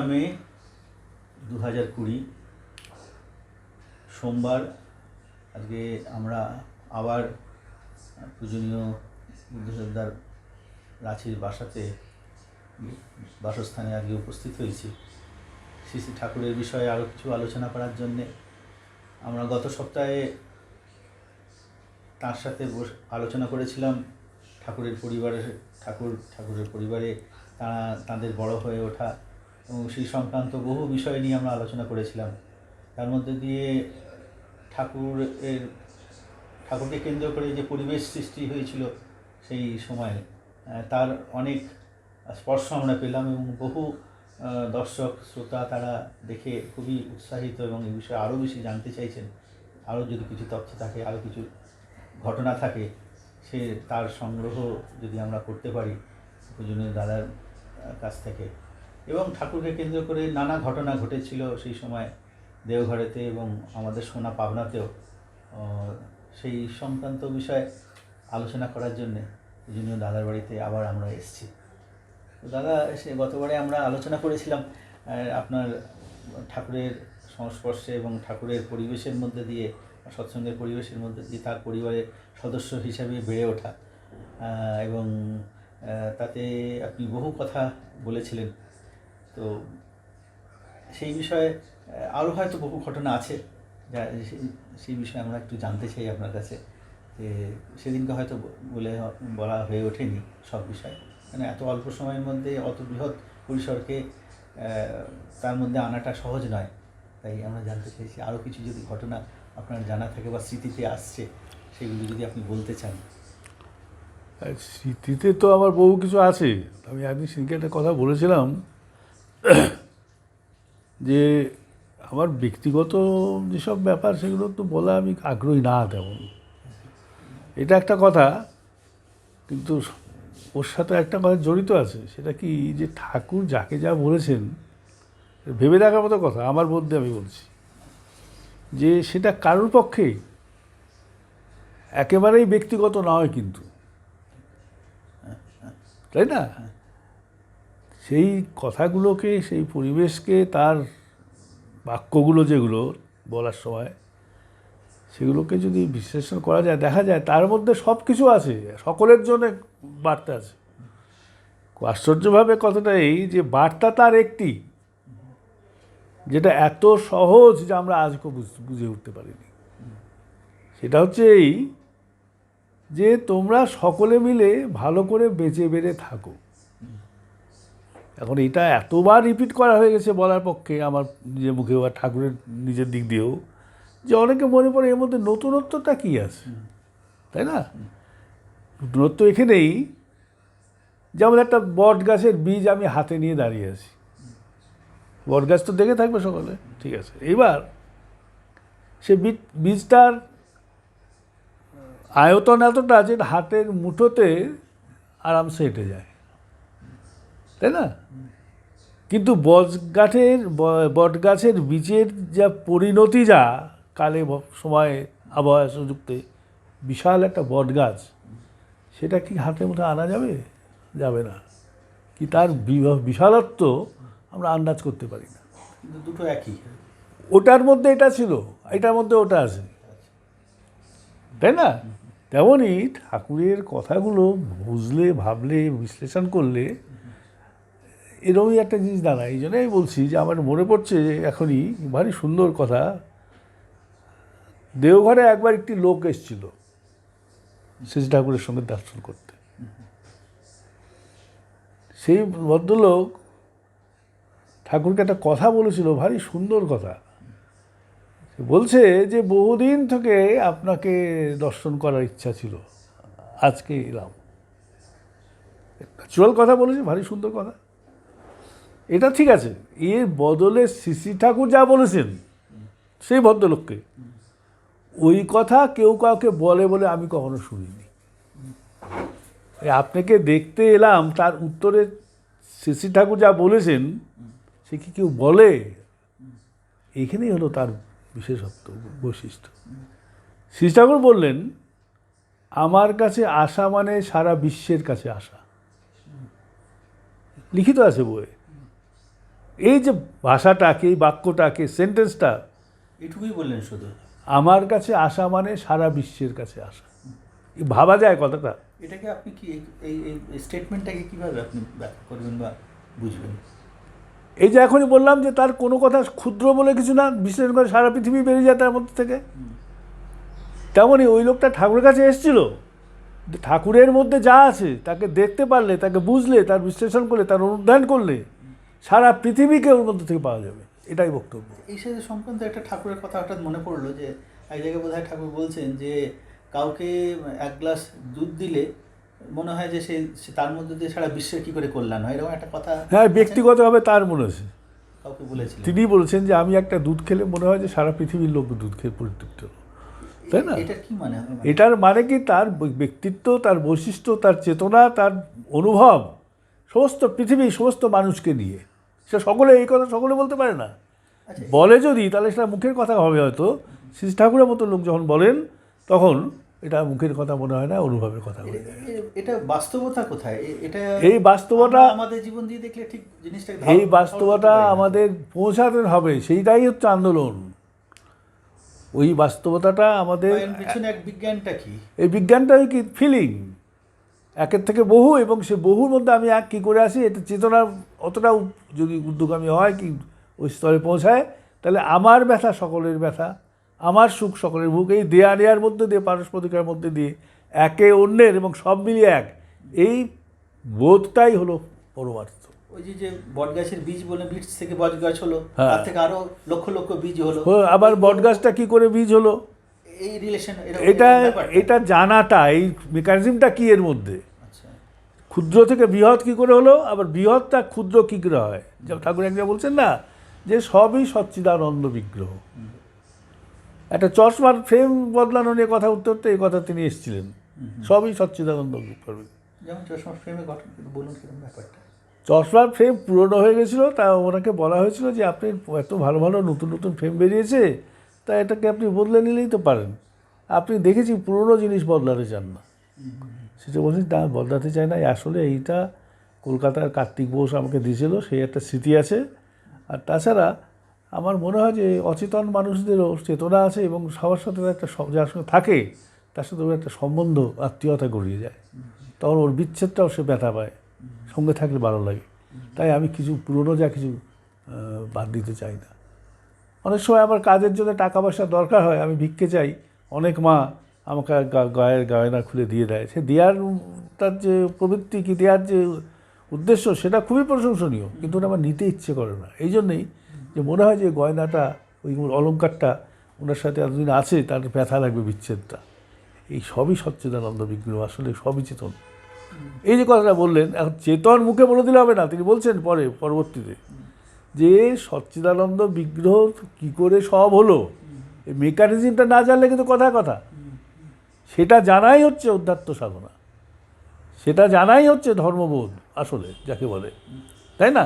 মে 2020 সোমবার। আজকে আমরা আবার পূজনীয় বুদ্ধদেবদার রাঁচির বাসস্থানে আজকে উপস্থিত হয়েছি শ্রী শ্রী ঠাকুরের বিষয়ে আরও কিছু আলোচনা করার জন্যে। আমরা গত সপ্তাহে তার সাথে আলোচনা করেছিলাম ঠাকুরের পরিবারে তাদের বড় হয়ে ওঠা এবং সেই সংক্রান্ত বহু বিষয় নিয়ে আমরা আলোচনা করেছিলাম। তার মধ্যে দিয়ে ঠাকুরকে কেন্দ্র করে যে পরিবেশ সৃষ্টি হয়েছিল সেই সময়ে তার অনেক স্পর্শ আমরা পেলাম এবং বহু দর্শক শ্রোতা তারা দেখে খুবই উৎসাহিত এবং এই বিষয়ে আরও বেশি জানতে চাইছেন। আরও যদি কিছু তথ্য থাকে, আরও কিছু ঘটনা থাকে, তার সংগ্রহ যদি আমরা করতে পারি পূজনীয় দাদার কাছ থেকে। এবং ঠাকুরকে কেন্দ্র করে নানা ঘটনা ঘটেছিল সেই সময় দেওঘরেতে এবং আমাদের সোনা পাবনাতেও, সেই সংক্রান্ত বিষয়ে আলোচনা করার জন্যে পূজনীয় দাদার বাড়িতে আবার আমরা এসেছি। তো দাদা গতবারে আমরা আলোচনা করেছিলাম আপনার ঠাকুরের সংস্পর্শে এবং ঠাকুরের পরিবেশের মধ্যে দিয়ে, সৎসঙ্গের পরিবেশের মধ্যে দিয়ে তার পরিবারের সদস্য হিসাবে বেড়ে ওঠা, এবং তাতে আপনি বহু কথা বলেছিলেন। তো সেই বিষয়ে আরও হয়তো বহু ঘটনা আছে যা সেই বিষয়ে আমরা একটু জানতে চাই আপনার কাছে, যে সেদিনকে হয়তো বলা হয়ে ওঠেনি সব বিষয়, মানে এত অল্প সময়ের মধ্যে অত বৃহৎ পরিসরকে তার মধ্যে আনাটা সহজ নয়। তাই আমরা জানতে চাইছি আরও কিছু যদি ঘটনা আপনার জানা থাকে বা স্মৃতিতে আসছে সেগুলো যদি আপনি বলতে চান। স্মৃতিতে তো আমার বহু কিছু আছে। আমি একদিন সেদিনকে একটা কথা বলেছিলাম যে আমার ব্যক্তিগত যেসব ব্যাপার সেগুলো তো বলা আমি আগ্রহী না তেমন, এটা একটা কথা। কিন্তু ওর সাথে একটা কথা জড়িত আছে, সেটা কি যে ঠাকুর যাকে যা বলেছেন ভেবে দেখার মতো কথা আমার মধ্যে আমি বলছি যে সেটা কারোর পক্ষে একেবারেই ব্যক্তিগত নয়, কিন্তু তাই না? সেই কথাগুলোকে, সেই পরিবেশকে, তার বাক্যগুলো যেগুলো বলার সময় সেগুলোকে যদি বিশ্লেষণ করা যায়, দেখা যায় তার মধ্যে সব কিছু আছে, সকলের জন্য বার্তা আছে। আশ্চর্যভাবে কথাটা এই যে বার্তা তার একটি, যেটা এত সহজ যে আমরা আজকে বুঝে উঠতে পারিনি। সেটা হচ্ছে এই যে তোমরা সকলে মিলে ভালো করে বেঁচে বেড়ে থাকো। এখন এটা এতবার রিপিট করা হয়ে গেছে বলার পক্ষে আমার নিজের মুখেও আর ঠাকুরের নিজের দিক দিয়েও, যে অনেকে মনে পড়ে এর মধ্যে নতুনত্বটা কী আছে, তাই না? নতুনত্ব এখানেই, যেমন একটা বট গাছের বীজ আমি হাতে নিয়ে দাঁড়িয়ে আছি। বট গাছ তো দেখে থাকবে সকলে, ঠিক আছে। এইবার সে বীজটার আয়তন এতটা যে হাতের মুঠোতে আরামসে হেঁটে যায়, তাই না? কিন্তু বট গাছের বীজের যা পরিণতি, যা কালে সময়ে আবহাওয়া সুযুক্তে বিশাল একটা বট গাছ, সেটা কি হাতের মুঠে আনা যাবে? যাবে না। কি তার বিশালত্ব আমরা আন্দাজ করতে পারি না। কিন্তু দুটো একই, ওটার মধ্যে এটা ছিল, এটার মধ্যে ওটা আছে, তাই না? তেমনই ঠাকুরের কথাগুলো বুঝলে, ভাবলে, বিশ্লেষণ করলে এরকমই একটা জিনিস দাঁড়ায়। এই জন্যই বলছি যে আমার মনে পড়ছে এখনই ভারী সুন্দর কথা। দেওঘরে একবার একটি লোক এসেছিল শ্রী ঠাকুরের সঙ্গে দর্শন করতে। সেই ভদ্রলোক ঠাকুরকে একটা কথা বলেছিল, ভারী সুন্দর কথা। বলছে যে বহুদিন থেকে আপনাকে দর্শন করার ইচ্ছা ছিল, আজকে এলাম। ন্যাচুরাল কথা বলেছে, ভারী সুন্দর কথা। এটা ঠিক আছে। এর বদলে শ্রী ঠাকুর যা বলেছেন সেই ভদ্রলোককে, ওই কথা কেউ কাউকে বলে বলে আমি কখনো শুনিনি। আপনাকে দেখতে এলাম, তার উত্তরে শ্রী ঠাকুর যা বলেছেন সে কি কেউ বলে? এখানেই হলো তার বিশেষত্ব, বৈশিষ্ট্য। শ্রী ঠাকুর বললেন, আমার কাছে আসা মানে সারা বিশ্বের কাছে আসা। লিখিত আছে বইয়ে। এই যে ভাষাটাকে, এই বাক্যটাকে, সেন্টেন্সটা, এটুকুই বললেন শুধু। আমার কাছে আসা মানে সারা বিশ্বের কাছে আসা। ভাবা যায় কথাটা? এটাকে আপনি কি এই স্টেটমেন্টটাকে কীভাবে আপনি ব্যাখ্যা করবেন বা বুঝবেন? এই যে এখনই বললাম যে তার কোনো কথা ক্ষুদ্র বলে কিছু না, বিশেষ করে সারা পৃথিবী বেরিয়ে যায় তার মধ্যে থেকে। তেমনই ওই লোকটা ঠাকুরের কাছে এসেছিল, ঠাকুরের মধ্যে যা আছে তাকে দেখতে পারলে, তাকে বুঝলে, তার বিশ্লেষণ করলে, তার অনুধ্যান করলে সারা পৃথিবীকে ওর মধ্যে থেকে পাওয়া যাবে, এটাই বক্তব্য। এই সাথে সংক্রান্ত একটা ঠাকুরের কথা হঠাৎ মনে পড়লো যে এক জায়গায় বোধহয় ঠাকুর বলছেন যে কাউকে এক গ্লাস দুধ দিলে মনে হয় যে সে তার মধ্যে দিয়ে সারা বিশ্বের কী করে কল্যাণ হয়, এরকম একটা কথা। হ্যাঁ, ব্যক্তিগতভাবে তার মনে হয়েছে, কাউকে বলেছিলেন, তিনি বলেছেন যে আমি একটা দুধ খেলে মনে হয় যে সারা পৃথিবীর লোক দুধ খেয়ে পরিতৃপ্ত, তাই না? এটা কি মানে? এটার মানে কি, তার ব্যক্তিত্ব, তার বৈশিষ্ট্য, তার চেতনা, তার অনুভব সমস্ত পৃথিবী, সমস্ত মানুষকে নিয়ে। সে সকলে এই কথা সকলে বলতে পারে না, বলে যদি তাহলে সেটা মুখের কথা হবে হয়তো। শ্রী ঠাকুরের মতো লোক যখন বলেন তখন এটা মুখের কথা মনে হয় না, অনুভবের কথা হয়ে যায়। এটা বাস্তবতা কোথায়? এটা এই বাস্তবতা আমাদের জীবন দিয়ে দেখলে ঠিক জিনিসটা, এই বাস্তবতা আমাদের পৌঁছাতে হবে, সেইটাই হচ্ছে আন্দোলন। ওই বাস্তবতাটা আমাদের পিছনে এক বিজ্ঞানটা কি, এই বিজ্ঞানটাই কি ফিলিং, একের থেকে বহু, এবং সে বহুর মধ্যে আমি এক কী করে আসি, এটা চেতনার অতটা যদি উদ্যোগামী হয় কি ওই স্তরে পৌঁছায়, তাহলে আমার ব্যথা সকলের ব্যথা, আমার সুখ সকলের ভুখ, এই দেয়া নেয়ার মধ্যে দিয়ে, পারস্পরিকার মধ্যে দিয়ে একে অন্যের এবং সব মিলিয়ে এক, এই বোধটাই হলো পরমার্থ। ওই যে বটগাছের বীজ বলে, বীজ থেকে বটগাছ হলো, তার থেকে আরো লক্ষ লক্ষ বীজ হলো, আবার বটগাছটা কি করে বীজ হলো, এই রিলেশন, এটা জানাটা, এই মেকানিজমটা কি এর মধ্যে, ক্ষুদ্র থেকে বৃহৎ কী করে হলো, আবার বৃহৎটা ক্ষুদ্র কী করে হয়। যেমন ঠাকুর একজন বলছেন না যে সবই সচ্চিদানন্দ বিগ্রহ। একটা চশমার ফ্রেম বদলানো নিয়ে কথা উঠতে উঠতে এই কথা তিনি এসেছিলেন, সবই সচ্চিদানন্দ বিগ্রহ। যেমন চশমার ফ্রেমে ঘটনা বলুন কিরকম ব্যাপারটা। চশমার ফ্রেম পুরনো হয়ে গেছিলো, তা ওনাকে বলা হয়েছিল যে আপনি এত ভালো ভালো নতুন নতুন ফ্রেম বেরিয়েছে, তা এটাকে আপনি বদলে নিলেই তো পারেন, আপনি দেখেছি পুরনো জিনিস বদলাতে চান না। সেটা বলছেন তা বদলাতে চায় না, আসলে এইটা কলকাতার কার্তিক বোস আমাকে দিয়েছিল, সেই একটা স্মৃতি আছে। আর তাছাড়া আমার মনে হয় যে অচেতন মানুষদেরও চেতনা আছে, এবং সবার সাথে একটা যার সঙ্গে থাকে তার সাথে ওর একটা সম্বন্ধ, আত্মীয়তা গড়িয়ে যায়, তখন ওর বিচ্ছেদটাও সে ব্যথা পায়, সঙ্গে থাকলে ভালো লাগে। তাই আমি কিছু পুরনো যা কিছু বাদ দিতে চাই না। অনেক সময় আমার কাজের জন্য টাকা পয়সা দরকার হয়, আমি ভিক্ষে চাই, অনেক মা আমাকে গায়ের গয়না খুলে দিয়ে দেয়, সে দেওয়ার তার যে প্রবৃত্তি কি দেওয়ার যে উদ্দেশ্য সেটা খুবই প্রশংসনীয়, কিন্তু ওটা আমার নিতে ইচ্ছে করে না। এই জন্যেই যে মনে হয় যে গয়নাটা, ওই অলংকারটা ওনার সাথে এতদিন আছে, তার ব্যথা লাগবে বিচ্ছেদটা। এই সবই সচ্চিদানন্দ বিগ্রহ, আসলে সবই চেতন। এই যে কথাটা বললেন, এখন চেতন মুখে বলে দিলে হবে না, তিনি বলছেন পরবর্তীতে যে সচ্চিদানন্দ বিগ্রহ কী করে সব হলো, এই মেকানিজমটা না জানলে কিন্তু কথা সেটা জানাই হচ্ছে অধ্যাত্ম সাধনা, সেটা জানাই হচ্ছে ধর্মবোধ আসলে যাকে বলে, তাই না?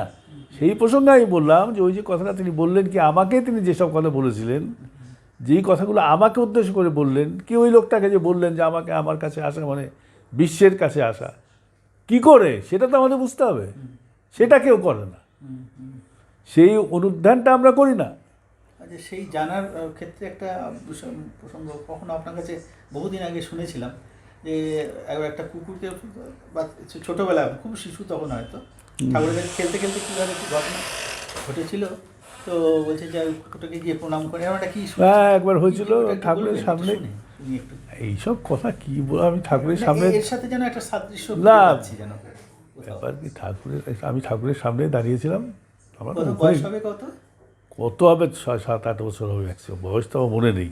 সেই প্রসঙ্গে আমি বললাম যে ওই যে কথাটা তিনি বললেন কি, আমাকে তিনি যেসব কথা বলেছিলেন, যেই কথাগুলো আমাকে উদ্দেশ্য করে বললেন, কি ওই লোকটাকে যে বললেন যে আমাকে আমার কাছে আসা মানে বিশ্বের কাছে আসা, কি করে সেটা তো আমাদের বুঝতে হবে, সেটা কেউ করে না, সেই অনুধ্যানটা আমরা করি না। আচ্ছা, সেই জানার ক্ষেত্রে একটা প্রসঙ্গ কখনো আপনার কাছে বহুদিন আগে শুনেছিলাম যে একটা কুকুরকে, বা ছোটোবেলায় খুব শিশু তখন হয়তো ঠাকুরের কাছে খেলতে খেলতে কীভাবে একটু ঘটনা ঘটেছিল, তো বলছে যে কুকুরটাকে গিয়ে প্রণাম করে, একটা কি একবার হয়েছিল ঠাকুরের সামনে, এইসব কথা কি বলো, আমি ঠাকুরের সামনে, এর সাথে যেন একটা সাদৃশ্য পাচ্ছি যেন ব্যাপার কি, আমি ঠাকুরের সামনে দাঁড়িয়েছিলাম, আমার বয়স হবে কত হবে 7-8 বছর হবে, বয়স তো আমার মনে নেই,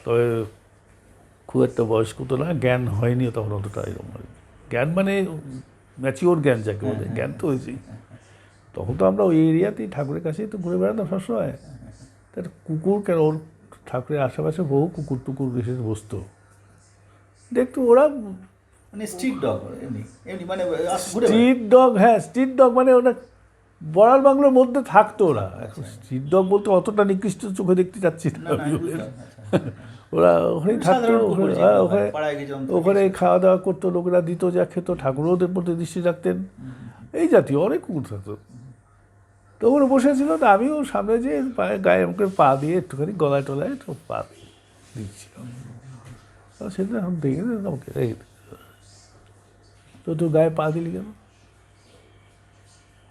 তবে খুব একটা বয়স্ক তো না, জ্ঞান হয়নি তখন অতটা, এরকম জ্ঞান মানে ম্যাচিওর জ্ঞান যাকে বলে, জ্ঞান তো হয়েছেই। তখন তো আমরা ওই এরিয়াতেই ঠাকুরের কাছেই তো ঘুরে বেড়াতাম সবসময়, তার কুকুর কেন, ওর ঠাকুরের আশেপাশে বহু কুকুর টুকুর এসে বসতো, দেখতো ওরা মানে স্ট্রিট ডগ, মানে স্ট্রিট ডগ, হ্যাঁ স্ট্রিট ডগ মানে ওরা বড়াল বাংলোর মধ্যে থাকতো ওরা। এখন স্ট্রিট ডগ বলতে অতটা নিকৃষ্ট চোখে দেখতে চাচ্ছি না, ওরা ওখানেই থাকতো, ওখানে খাওয়া দাওয়া করতো, লোকেরা দিত যা খেত, ঠাকুরও ওদের প্রতি দৃষ্টি রাখতেন, এই জাতীয় অনেক কুকুর থাকতো। তো ওখানে বসেছিল, তো আমিও সামনে যে পায়ে গায়ে আমাকে পা দিয়ে একটুখানি গলায় টলায় একটু পা দিচ্ছিলাম। সেটা এখন দেখে আমাকে রেখে তো তোর গায়ে পা দিলি কেন?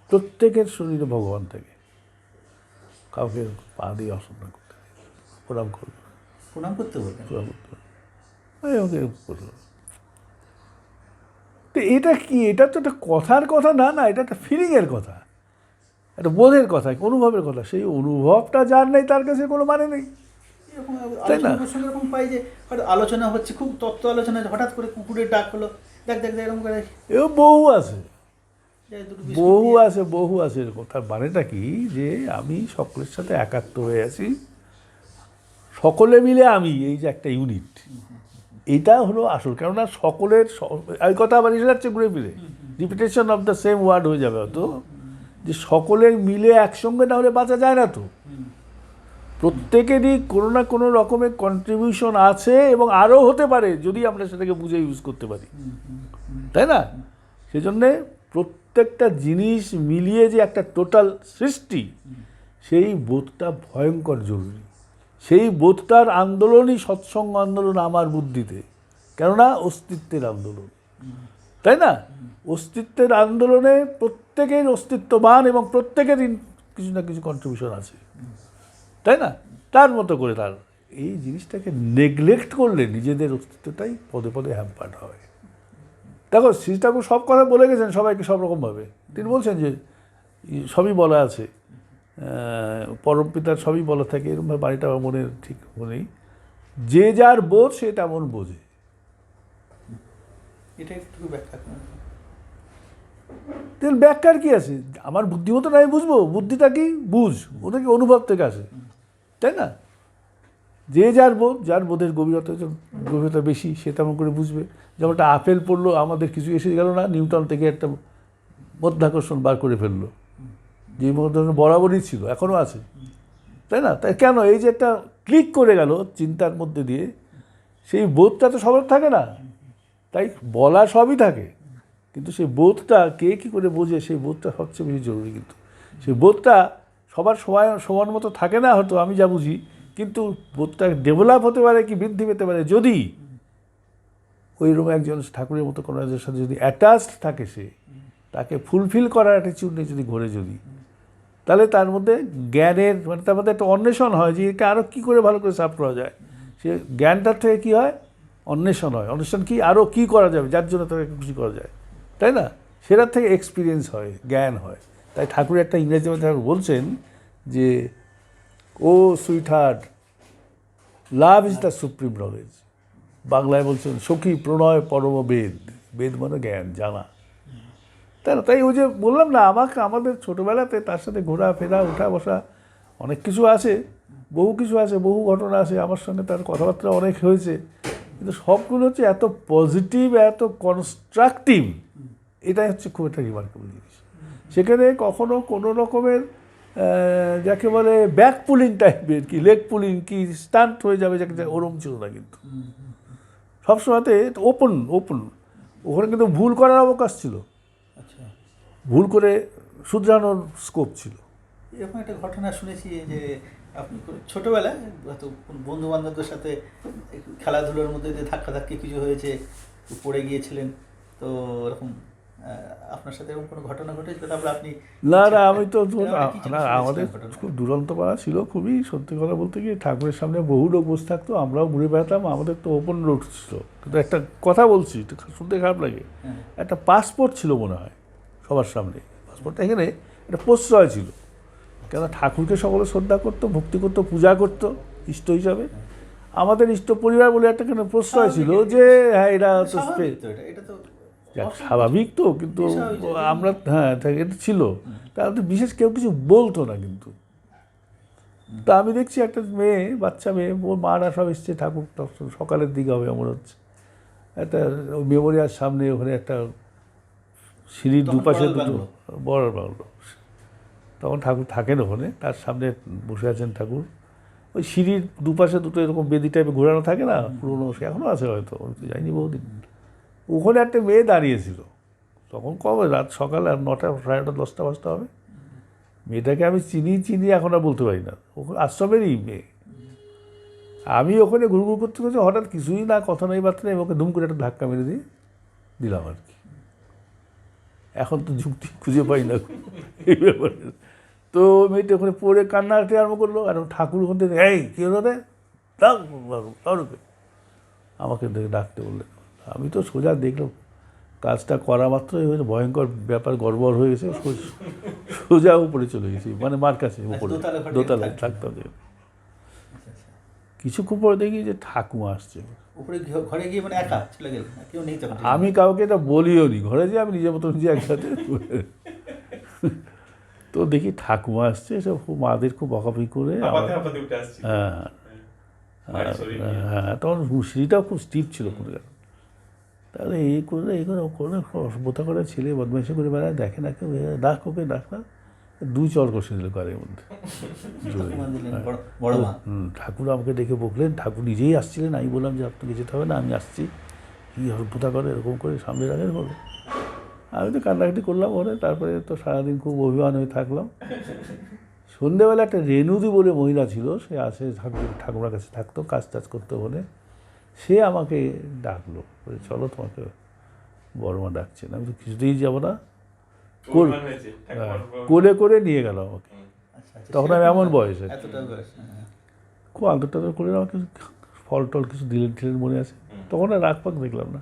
প্রত্যেকের শরীরে ভগবান থাকে, কাউকে পা দিয়ে অসম্মান করতে নেই, প্রণাম করবে, প্রণাম করতে বলবেন? প্রণাম করতে হবে। আমাকে করলো। তো এটা কি? এটা তো একটা কথার কথা না, না, এটা একটা ফিলিংয়ের কথা, একটা বোধের কথা, অনুভবের কথা। সেই অনুভবটা যার নেই তার কাছে কোনো মানে নেই, এরকম তাই না? আলোচনা প্রসঙ্গে এরকম পাই যে হয়তো আলোচনা হচ্ছে, খুব তত্ত্ব আলোচনা, হঠাৎ করে কুকুরের ডাক হলো, দেখ দেখ দেখ এরকম করে এও বহু আছে, দুটো বিস্কুট বহু দিয়ে- আছে, বহু আছে এরকম। তার মানেটা কি? যে আমি সকলের সাথে একাত্ম হয়ে আছি, সকলে মিলে আমি, এই যে একটা ইউনিট, এটা হলো আসল। কেননা সকলের এই কথা আবার এসে যাচ্ছে ঘুরে ফিরে, repetition of the same word হয়ে যাবে হয়তো, যে সকলের মিলে একসঙ্গে না হলে বাঁচা যায় না তো। প্রত্যেকেরই কোনো না কোনো রকমের কন্ট্রিবিউশন আছে, এবং আরও হতে পারে যদি আমরা সেটাকে বুঝে ইউজ করতে পারি, তাই না? সেজন্যে প্রত্যেকটা জিনিস মিলিয়ে যে একটা টোটাল সৃষ্টি, সেই বোধটা ভয়ঙ্কর জরুরি। সেই বোধটার আন্দোলনই সৎসঙ্গ আন্দোলন আমার বুদ্ধিতে, কেননা অস্তিত্বের আন্দোলন, তাই না? অস্তিত্বের আন্দোলনে প্রত্যেকের অস্তিত্ববান এবং প্রত্যেকের কিছু না কিছু কন্ট্রিবিউশন আছে, তাই না? তার মতো করে তার এই জিনিসটাকে নেগলেক্ট করলে নিজেদের অস্তিত্বটাই পদে পদে হ্যাম্পার্ড হয়। দেখো, শ্রী ঠাকুর সব কথা বলে গেছেন সবাইকে সব রকমভাবে। তিনি বলছেন যে সবই বলা আছে, পরম পিতার সবই বলা থাকে, এরকমভাবে বাড়িটা আমার মনে ঠিক নেই। যে যার বোধ সে তেমন বোঝে। এটা একটু ব্যাখ্যা করুন। তাহলে ব্যাখ্যার কি আছে? আমার বুদ্ধিমতো না, আমি বুঝবো। বুদ্ধিটা কি? বুঝ, ওটা কি অনুভব থেকে আসে, তাই না? যে যার বোধ, যার বোধের গভীরতা বেশি, সে তেমন করে বুঝবে। যেমন একটা আপেল পড়লো, আমাদের কিছু এসে গেল না, নিউটন থেকে একটা মধ্যাকর্ষণ বার করে ফেললো, যে মধ্যাকর্ষণ বরাবরই ছিল, এখনও আছে, তাই না? তাই কেন এই যে একটা ক্লিক করে গেল চিন্তার মধ্যে দিয়ে, সেই বোধটা তো সবার থাকে না। তাই বলা সবই থাকে, কিন্তু সেই বোধটা কে কী করে বোঝে, সেই বোধটা সবচেয়ে বেশি জরুরি। কিন্তু সেই বোধটা সবার সমান মতো থাকে না হয়তো, আমি যা বুঝি, কিন্তু বোধটা ডেভেলপ হতে পারে কি বৃদ্ধি পেতে পারে যদি ওইরকম একজন ঠাকুরের মতো কোনো একজনের সাথে যদি অ্যাটাচড থাকে, সে তাকে ফুলফিল করার অ্যাটিচিউড নিয়ে যদি ঘোরে, যদি, তাহলে তার মধ্যে জ্ঞানের, মানে তার মধ্যে একটা অন্বেষণ হয় যে এটা আরও কী করে ভালো করে সাফ করা যায়। সে জ্ঞানটার থেকে কী হয়? অন্বেষণ হয়। অন্বেষণ কি? আরও কী করা যাবে যার জন্য তাকে খুশি করা যায়, তাই না? সেটার থেকে এক্সপিরিয়েন্স হয়, জ্ঞান হয়। তাই ঠাকুর একটা ইংরেজি মধ্যে বলছেন যে, o sweetheart, love is the supreme knowledge. বাংলায় বলছেন সখী প্রণয় পরম বেদ। বেদ মানে জ্ঞান, জানা, তাই না? তাই ওই যে বললাম না, আমাদের ছোটোবেলাতে তার সাথে ঘোরাফেরা, ওঠা বসা, অনেক কিছু আছে, বহু কিছু আছে, বহু ঘটনা আছে, আমার সঙ্গে তার কথাবার্তা অনেক হয়েছে, কিন্তু সবগুলো হচ্ছে এত পজিটিভ, এত কনস্ট্রাকটিভ। এটাই হচ্ছে খুব একটা রিমার্কেবল জিনিস। সেখানে কখনো কোনো রকমের যাকে বলে ব্যাক পুলিং টাইপের, কি লেগ পুলিং, কি স্টান্ট হয়ে যাবে, যাকে ওরম ছিল না। কিন্তু সবসময়তে ওপেন, ওখানে কিন্তু ভুল করার অবকাশ ছিল, আচ্ছা, ভুল করে শুধরানোর স্কোপ ছিল। এরকম একটা ঘটনা শুনেছি যে আপনি ছোটোবেলায় হয়তো বন্ধু বান্ধবদের সাথে খেলাধুলোর মধ্যে দিয়ে ধাক্কাধাক্কি কিছু হয়েছে, পড়ে গিয়েছিলেন, তো এরকম আপনার সাথে এরকম কোনো ঘটনা ঘটেছিল? তারপরে আপনি না, আমি তো না, আমাদের খুব দুরন্ত পাড়া ছিল, খুবই, সত্যি কথা বলতে কি, ঠাকুরের সামনে বহু লোক বসে থাকতো, আমরাও ঘুরে বেড়াতাম, আমাদের তো ওপেন রোড ছিল। কিন্তু একটা কথা বলছি, শুনতে খারাপ লাগে, একটা পাসপোর্ট ছিল মনে হয় সবার সামনে। পাসপোর্টটা এখানে একটা প্রশ্রয় ছিল, কেন ঠাকুরকে সকলে শ্রদ্ধা করতো, ভক্তি করতো, পূজা করতো ইষ্ট হিসাবে। আমাদের ইষ্ট পরিবার বলে একটা কেন প্রশ্রয় ছিল যে হ্যাঁ, এটা তো স্বাভাবিক তো, কিন্তু আমরা, হ্যাঁ, এটা ছিল। তাহলে বিশেষ কেউ কিছু বলতো না। কিন্তু তা আমি দেখছি একটা মেয়ে, বাচ্চা মেয়ে, ওর মারা সব এসছে, ঠাকুর সকালের দিকে হবে মনে হচ্ছে, একটা মেমোরিয়ার সামনে, ওখানে একটা সিঁড়ির দুপাশে দুটো বড় বাংলো, তখন ঠাকুর থাকেন ওখানে, তার সামনে বসে আছেন ঠাকুর। ওই সিঁড়ির দুপাশে দুটো এরকম বেদি টাইপে ঘোরানো থাকে না, পুরোনো, সে এখনও আছে হয়তো, যাইনি বহুদিন। ওখানে একটা মেয়ে দাঁড়িয়েছিল, তখন কবে রাত, সকালে 9টা, 9:30, 10টা হবে। মেয়েটাকে আমি চিনি এখন আর বলতে পারি না, ওখানে আশ্রমেরই মেয়ে। আমি ওখানে ঘুরঘুর করতে করতে হঠাৎ কিছুই না, কথা নেই বার্তা নেই, ওকে ধুম করে একটা ধাক্কা মেরে দিয়ে দিলাম আর কি। এখন তো যুক্তি খুঁজে পাই না এই ব্যাপারে। তো মেয়েটা ওখানে পড়ে কান্নাকাটি আরম্ভ করলো, আর ঠাকুর ওখান থেকে এই কী হলো রে, আমাকে দেখে ডাকতে বললেন। আমি তো সোজা দেখলাম কাজটা করা মাত্রই হয়েছে, ভয়ঙ্কর ব্যাপার গড়বড় হয়ে গেছে, সোজা উপরে চলে গেছি, মানে মার কাছে উপরে দোতলায় থাকতাম। কিছুক্ষণ পরে দেখি যে ঠাকুমা আসছে উপরে ঘরে গিয়ে, মানে একা চলে গেলেন, কেউ নেই তখন? আমি কাউকে এটা বলিও নি, ঘরে যে আমি নিজের মতো নিজে একসাথে। তো দেখি ঠাকুমা আসছে, সব মাদের খুব বকাবকি করে। হ্যাঁ, তখন সিঁড়িটাও খুব স্টিপ ছিল কোনো। তাহলে এই করে অসভ্যতা করে ছেলে বদমাইশি করে বেড়ায়, দেখে না কেউ, ডাক ওকে ডাক না, 2 চর কষে দিল ঘরের মধ্যে। ঠাকুর আমাকে ডেকে বকলেন, ঠাকুর নিজেই আসছিলেন। আমি বললাম যে আপনাকে যেতে হবে না, আমি আসছি। কী অসভ্যতা করে, এরকম করে সামনে রাখেন বলে। আমি তো কান্নাকাটি করলাম ওরে। তারপরে তো সারাদিন খুব অভিমান হয়ে থাকলাম। সন্ধ্যেবেলা একটা রেণুদি বলে মহিলা ছিল, সে আসে ঠাকুমার কাছে থাকতো, কাজ টাজ করতো বলে। সে আমাকে ডাকলো, বলে চলো তোমাকে বড়মা ডাকছেন। আমি তো কিছুতেই যাবো না, কোলে করে নিয়ে গেল আমাকে। তখন আমি এমন বয়সে খুব আদর টাদর করে আমাকে ফল টল কিছু দিলেন মনে আছে। তখন আর রাগ পাক দেখলাম না,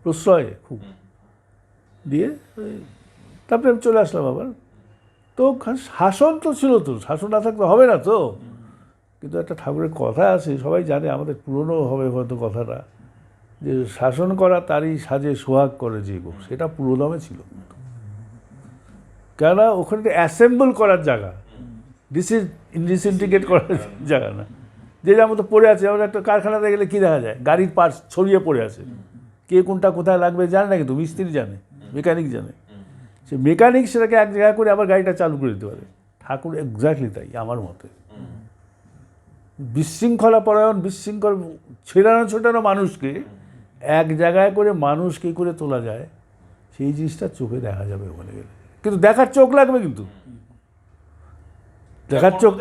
প্রশ্রয় খুব দিয়ে। তারপরে আমি চলে আসলাম আবার। তো শাসন তো ছিল, তো শাসন না থাকলে হবে না তো। কিন্তু একটা ঠাকুরের কথা আছে, সবাই জানে, আমাদের পুরনো হবে হয়তো কথাটা, যে শাসন করা তারই সাজে সোহাগ করে জীব, সেটা পুরোদমে ছিল। কেননা ওখানে অ্যাসেম্বল করার জায়গা, ডিসইন্টিগ্রেট করার জায়গা না। যে যার মতো পড়ে আছে, যেমন একটা কারখানাতে গেলে কী দেখা যায়, গাড়ির পার্টস ছড়িয়ে পড়ে আছে, কে কোনটা কোথায় লাগবে জানে না, কিন্তু মিস্ত্রি জানে, মেকানিক জানে। সে মেকানিক সেটাকে এক জায়গায় করে আবার গাড়িটা চালু করে দিতে পারে। ঠাকুর এক্স্যাক্টলি তাই আমার মতে। বিশৃঙ্খলা পরায়ণ, বিশৃঙ্খল ছোটানো মানুষকে এক জায়গায় করে মানুষ কী করে তোলা যায়, সেই জিনিসটা চোখে দেখা যাবে ওখানে গেলে। কিন্তু দেখার চোখ লাগবে, কিন্তু দেখার চোখ,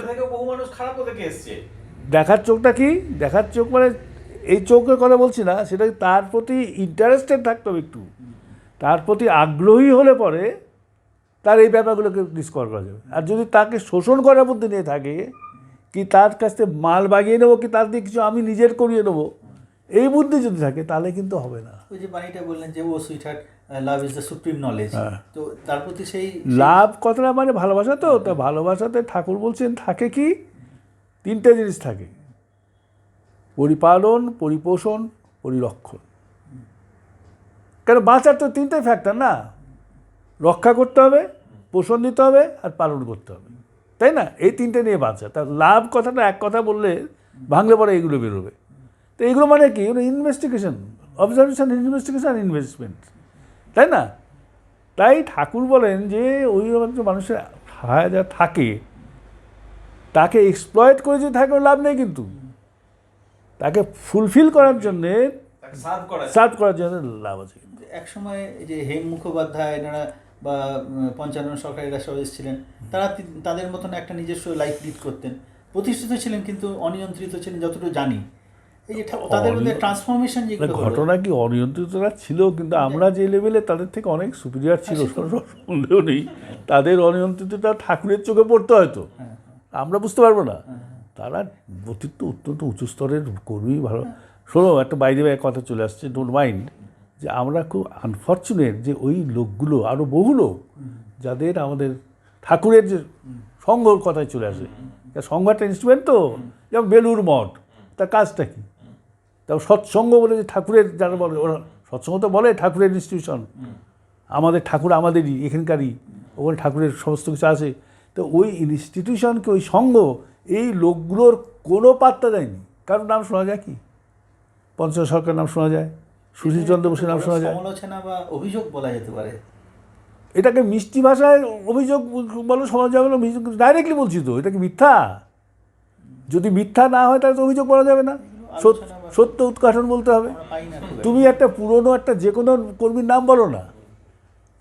দেখার চোখটা কি, দেখার চোখ মানে এই চোখের কথা বলছি না, সেটা তার প্রতি ইন্টারেস্টেড থাকতে হবে একটু, তার প্রতি আগ্রহী হলে পরে তার এই ব্যাপারগুলোকে ডিসকভার করা যাবে। আর যদি তাকে শোষণ করার মধ্যে নিয়ে থাকে, কি তার কাছ থেকে মাল বাগিয়ে নেবো, কি তার দিয়ে কিছু আমি নিজের করিয়ে নেবো, এই বুদ্ধি যদি থাকে তাহলে কিন্তু হবে না। ওই যে বাণীটা বললেন যে o sweetheart, love is the supreme knowledge, তো তার প্রতি সেই লাভ কথাটা মানে ভালোবাসা। তো তা ভালোবাসাতে ঠাকুর বলছেন থাকে কি, 3টে জিনিস থাকে: পরিপালন, পরিপোষণ, পরিরক্ষণ। কেন বাঁচার তো 3টে ফ্যাক্টর না, রক্ষা করতে হবে, পোষণ দিতে হবে, আর পালন করতে হবে, তাই না? এই 3টে নিয়ে বাঁচা। তার লাভ কথাটা এক কথা বললে ভাঙলে পরে এইগুলো বেরোবে। তো এইগুলো মানে কি, ইনভেস্টিগেশন, অবজারভেশন, ইনভেস্টিগেশন, ইনভেস্টমেন্ট, তাই না? তাই ঠাকুর বলেন যে ওই রকম মানুষের যা থাকে তাকে এক্সপ্লয়েট করে যদি থাকে লাভ নেই, কিন্তু তাকে ফুলফিল করার জন্যে, সার্ভ করার জন্য লাভ আছে। এক সময় যে হেম মুখোপাধ্যায় এনারা বা পঞ্চানন সরকার এরা সব এসেছিলেন, তারা তাদের মতন একটা নিজস্ব লাইফ লিড করতেন, প্রতিষ্ঠিত ছিলেন কিন্তু অনিয়ন্ত্রিত ছিলেন যতটুকু জানি। এই যে তাদের মধ্যে ট্রান্সফরমেশন যেগুলো ঘটনা কি, অনিয়ন্ত্রিতরা ছিল, কিন্তু আমরা যে লেভেলে তাদের থেকে অনেক সুপিরিয়ার ছিল, সন্দেহ নেই। তাদের অনিয়ন্ত্রিতটা ঠাকুরের চোখে পড়তে হয়তো, আমরা বুঝতে পারবো না। তারা অত্যন্ত উঁচু স্তরের কর্মী, ভালো। শোনো, একটা বাইরে কথা চলে আসছে, ডোন্ট মাইন্ড, যে আমরা খুব আনফর্চুনেট যে ওই লোকগুলো, আরও বহু লোক যাদের আমাদের ঠাকুরের যে সংঘর কথায় চলে আসে, সংঘ একটা ইনস্ট্রুমেন্ট তো, যেমন বেলুড় মঠ, তার কাজটা কি? তারপর সৎসঙ্গ বলে যে ঠাকুরের যারা বলে, ওরা সৎসঙ্গ তো বলে ঠাকুরের ইনস্টিটিউশন, আমাদের ঠাকুর আমাদেরই, এখানকারই, ওখানে ঠাকুরের সমস্ত কিছু আছে। তো ওই ইনস্টিটিউশনকে, ওই সঙ্গ, এই লোকগুলোর কোনো পাত্তা দেয়নি। কারণ নাম শোনা যায় কি, পঞ্চানন সরকার নাম শোনা যায়, সুশীলচন্দ্র বসুর নাম শোনা যায়, সমালোচনা বা অভিযোগ বলা যেতে পারে। এটাকে মিষ্টি ভাষায় অভিযোগ বলো, শোনা যাবে না, ডাইরেক্টলি বলছি তো, এটা কি মিথ্যা? যদি মিথ্যা না হয় তাহলে তো অভিযোগ বলা যাবে না, সত্য উদ্ঘাটন বলতে হবে। তুমি একটা পুরনো একটা যে কোনো কর্মীর নাম বলো না,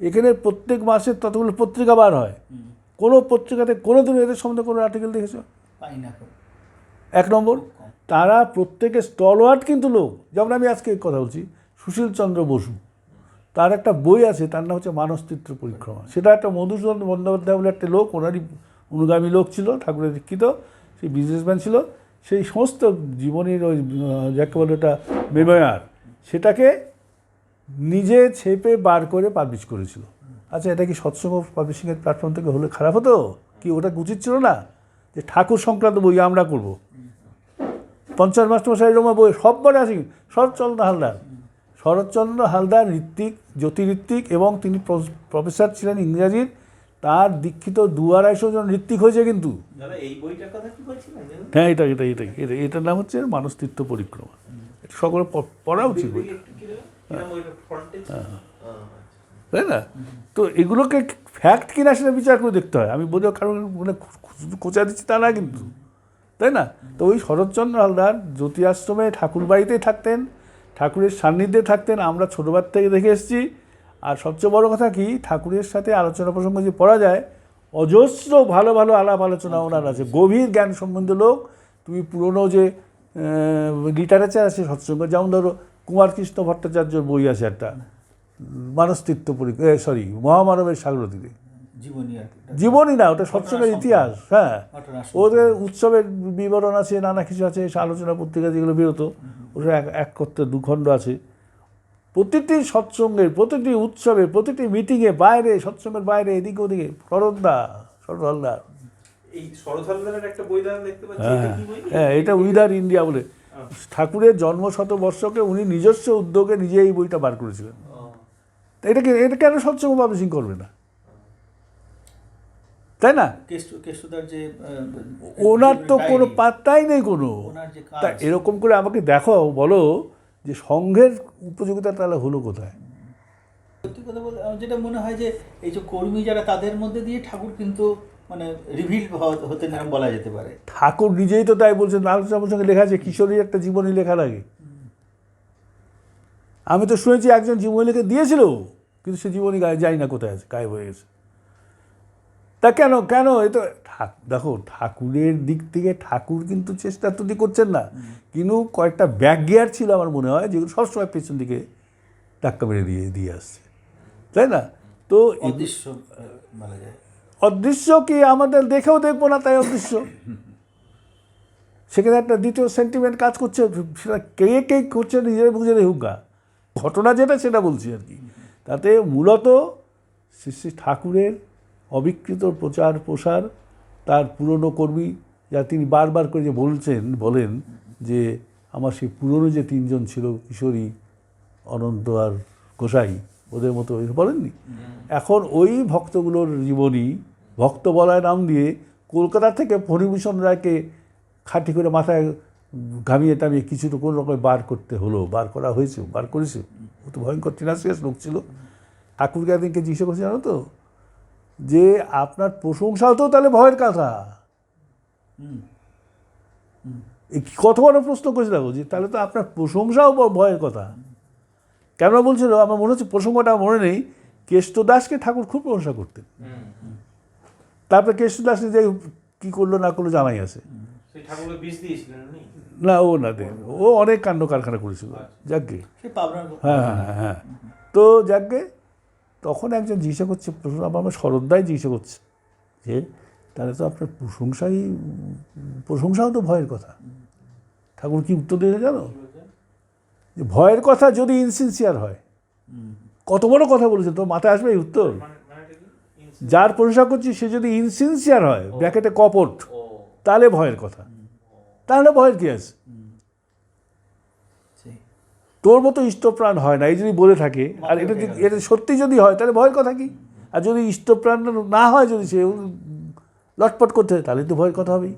এখানে প্রত্যেক মাসে ততগুলো পত্রিকা বার হয়, কোনো পত্রিকাতে কোনো দিন এদের সম্বন্ধে কোনো আর্টিকেল দেখেছো? পাই না এখন। 1 নম্বর, তারা প্রত্যেকে স্টলওয়ার্ড কিন্তু লোক। যেমন আমি আজকে কথা বলছি, সুশীল চন্দ্র বসু, তার একটা বই আছে, তার নাম হচ্ছে মানসচিত্র পরিক্রমা। সেটা একটা মধুসূদন বন্দ্যোপাধ্যায় বলে একটা লোক, ওনারই অনুগামী লোক ছিল, ঠাকুরের দীক্ষিত, সেই বিজনেসম্যান ছিল। সেই সমস্ত জীবনীর ওই যাকে বলে ওটা মেমোয়ার, সেটাকে নিজে ছেপে বার করে পাবলিশ করেছিল। আচ্ছা, এটা কি সৎসঙ্গ পাবলিশিংয়ের প্ল্যাটফর্ম থেকে হলে খারাপ হতো কি? ওটা উচিত ছিল না যে ঠাকুর সংক্রান্ত বই আমরা করব? পঞ্চাশ মাস্টারমশাই রমা বই সববারে আছে। শরৎচন্দ্র হালদার, শরৎচন্দ্র হালদার ঋত্বিক, জ্যোতিঋত্বিক, এবং তিনি প্রফেসর ছিলেন ইংরাজির। তার দীক্ষিত 200-250 জন ঋত্বিক হয়েছে কিন্তু। এই বইটার কথা কি বলছিলেন? হ্যাঁ, এটার নাম হচ্ছে মানসচিত্র পরিক্রমা। এটা সকলে পড়া উচিত বই, তাই না? তো এগুলোকে ফ্যাক্ট কিনা সেটা বিচার করে দেখতে হয়। আমি বোঝো কারণ মানে খোঁচা দিচ্ছি তা না কিন্তু, তাই না? তো ওই শরৎচন্দ্র হালদার জ্যোতি আশ্রমে ঠাকুর বাড়িতেই থাকতেন, ঠাকুরের সান্নিধ্যে থাকতেন, আমরা ছোটোবার থেকে দেখে এসেছি। আর সবচেয়ে বড় কথা কি, ঠাকুরের সাথে আলোচনা প্রসঙ্গ যে পড়া যায়, অজস্র ভালো ভালো আলাপ আলোচনা ওনার আছে। গভীর জ্ঞান সম্বন্ধে লোক। তুমি পুরনো যে লিটারেচার আছে সৎসঙ্গ, যেমন ধরো কুমারকৃষ্ণ ভট্টাচার্যর বই আছে একটা, মানসচিত্র সরি মহামানবের সাগরতীরে, জীবনী না, ওটা সৎসঙ্গের ইতিহাস। হ্যাঁ, ওদের উৎসবের বিবরণ আছে, নানা কিছু আছে, আলোচনা পত্রিকা যেগুলো বেরোতো, ওটা এক করতে 2 খণ্ড আছে। প্রতিটি সৎসঙ্গের, প্রতিটি উৎসবে, প্রতিটি মিটিংয়ে, বাইরে, সৎসঙ্গের বাইরে, এদিকে ওদিকে, শরৎ হালদার। এই শরৎ হালদারের একটা বই দেখতে পাচ্ছি। হ্যাঁ, এটা উইদার ইন্ডিয়া বলে। ঠাকুরের জন্ম শতবর্ষকে উনি নিজস্ব উদ্যোগে নিজে এই বইটা বার করেছিলেন। এটা কেন সৎসঙ্গ পাবলিশিং করবে না, তাই না? ওনার তো কোনো পাত্তাই নেই কোনো। তা এরকম করে আমাকে দেখো, বলো যে সংঘের উপযোগিতা তাহলে হলো কোথায়? সত্যি কথা বলতে যেটা মনে হয় যে এই যে কর্মী যারা, তাদের মধ্যে দিয়ে ঠাকুর কিন্তু মানে রিভিল হতে না বলা যেতে পারে। ঠাকুর নিজেই তো তাই বলছেন, আলোচনা প্রসঙ্গে লেখা আছে কিশোরীর একটা জীবনী লেখার আগে। আমি তো শুনেছি একজন জীবনী লিখে দিয়েছিল, কিন্তু সে জীবনী যাই না কোথায় আছে, গায়েব হয়ে গেছে। তা কেন এ তো দেখো, ঠাকুরের দিক থেকে ঠাকুর কিন্তু চেষ্টা তো করছেন না, কিন্তু কয়েকটা ব্যাক গিয়ার ছিল আমার মনে হয়, যেগুলো সবসময় পেছন দিকে ধাক্কা মেরে দিয়ে আসছে, তাই না? তো অদৃশ্য কি আমাদের দেখেও দেখবো না, তাই অদৃশ্য। সেখানে একটা দ্বিতীয় সেন্টিমেন্ট কাজ করছে, সেটা কে করছে নিজের বুঝে হুঙ্গা ঘটনা যেটা, সেটা বলছি আর কি। তাতে মূলত শ্রী ঠাকুরের অবিকৃত প্রচার প্রসার, তার পুরনো কর্মী যা তিনি বারবার করে যে বলেন যে আমার সেই পুরনো যে 3 জন ছিল, কিশোরী, অনন্ত আর গোসাই, ওদের মতো বলেননি। এখন ওই ভক্তগুলোর জীবনী ভক্ত বলায় নাম দিয়ে কলকাতা থেকে ফণিভূষণ রায়কে খাটি করে মাথায় ঘামিয়ে টামিয়ে কিছু তো কোনো রকম বার করেছে। ও তো ভয়ঙ্কর টিনাসিয়াস লোক ছিল। ঠাকুরকে একদিনকে জিজ্ঞেস করছে, জানো তো, যে আপনার প্রশংসাও তো তাহলে ভয়ের কথা। এই কত বড় প্রশ্ন করেছে দেখো, যে তাহলে তো আপনার প্রশংসাও ভয়ের কথা। কেন বলছিল আমার মনে হচ্ছে, প্রসঙ্গটা মনে নেই, কেষ্টদাসকে ঠাকুর খুব প্রশংসা করতেন। তারপরে কেষ্টদাস যে কী করলো না করলো জানাই আছে। না, ও না দেন, ও অনেক কাণ্ড কারখানা করেছিল। যাকগে, হ্যাঁ। তো যাকগে, তখন একজন জিজ্ঞাসা করছে, আমার শরৎদাই জিজ্ঞাসা করছে যে তাহলে তো আপনার প্রশংসাও তো ভয়ের কথা। ঠাকুর কি উত্তর দিয়েছে জানো? যে ভয়ের কথা যদি ইনসিনসিয়ার হয়। কত বড় কথা বলেছে, তোর মাথায় আসবে এই উত্তর? যার প্রশংসা করছি সে যদি ইনসিনসিয়ার হয়, ব্র্যাকেটে কপট, তাহলে ভয়ের কথা। তাহলে ভয়ের কি আছে? তোর মতো ইষ্টপ্রাণ হয় না, এই যদি বলে থাকে, আর এটা সত্যি যদি হয়, তাহলে ভয়ের কথা কি? আর যদি ইষ্টপ্রাণ না হয়, যদি সে লটপট করতে হয়, তাহলে তো ভয়ের কথা হবেই।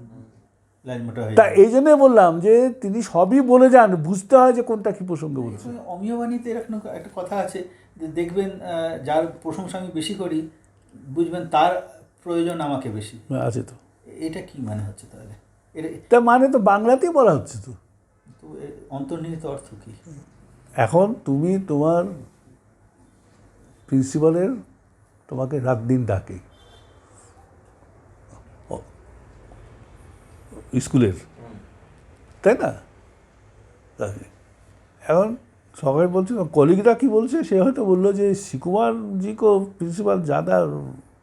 তা এই জন্যই বললাম যে তিনি সবই বলে যান, বুঝতে হয় যে কোনটা কি প্রসঙ্গ বলছে। অমীয় বাণীতে এরকম একটা কথা আছে যে দেখবেন, যার প্রশংসা আমি বেশি করি, বুঝবেন তার প্রয়োজন আমাকে বেশি আছে। তো এটা কি মানে হচ্ছে তাহলে? তা মানে তো বাংলাতেই বলা হচ্ছে। তো অন্তর্নিহিত অর্থ কি? এখন তুমি তোমার প্রিন্সিপালের তোমাকে রাত দিন ডাকে, স্কুলের, তাই না? তাই এখন সবাই বলছে, কলিগরা কি বলছে, সে হয়তো বললো যে শিকুমার জি को प्रिंसिपल ज़्यादा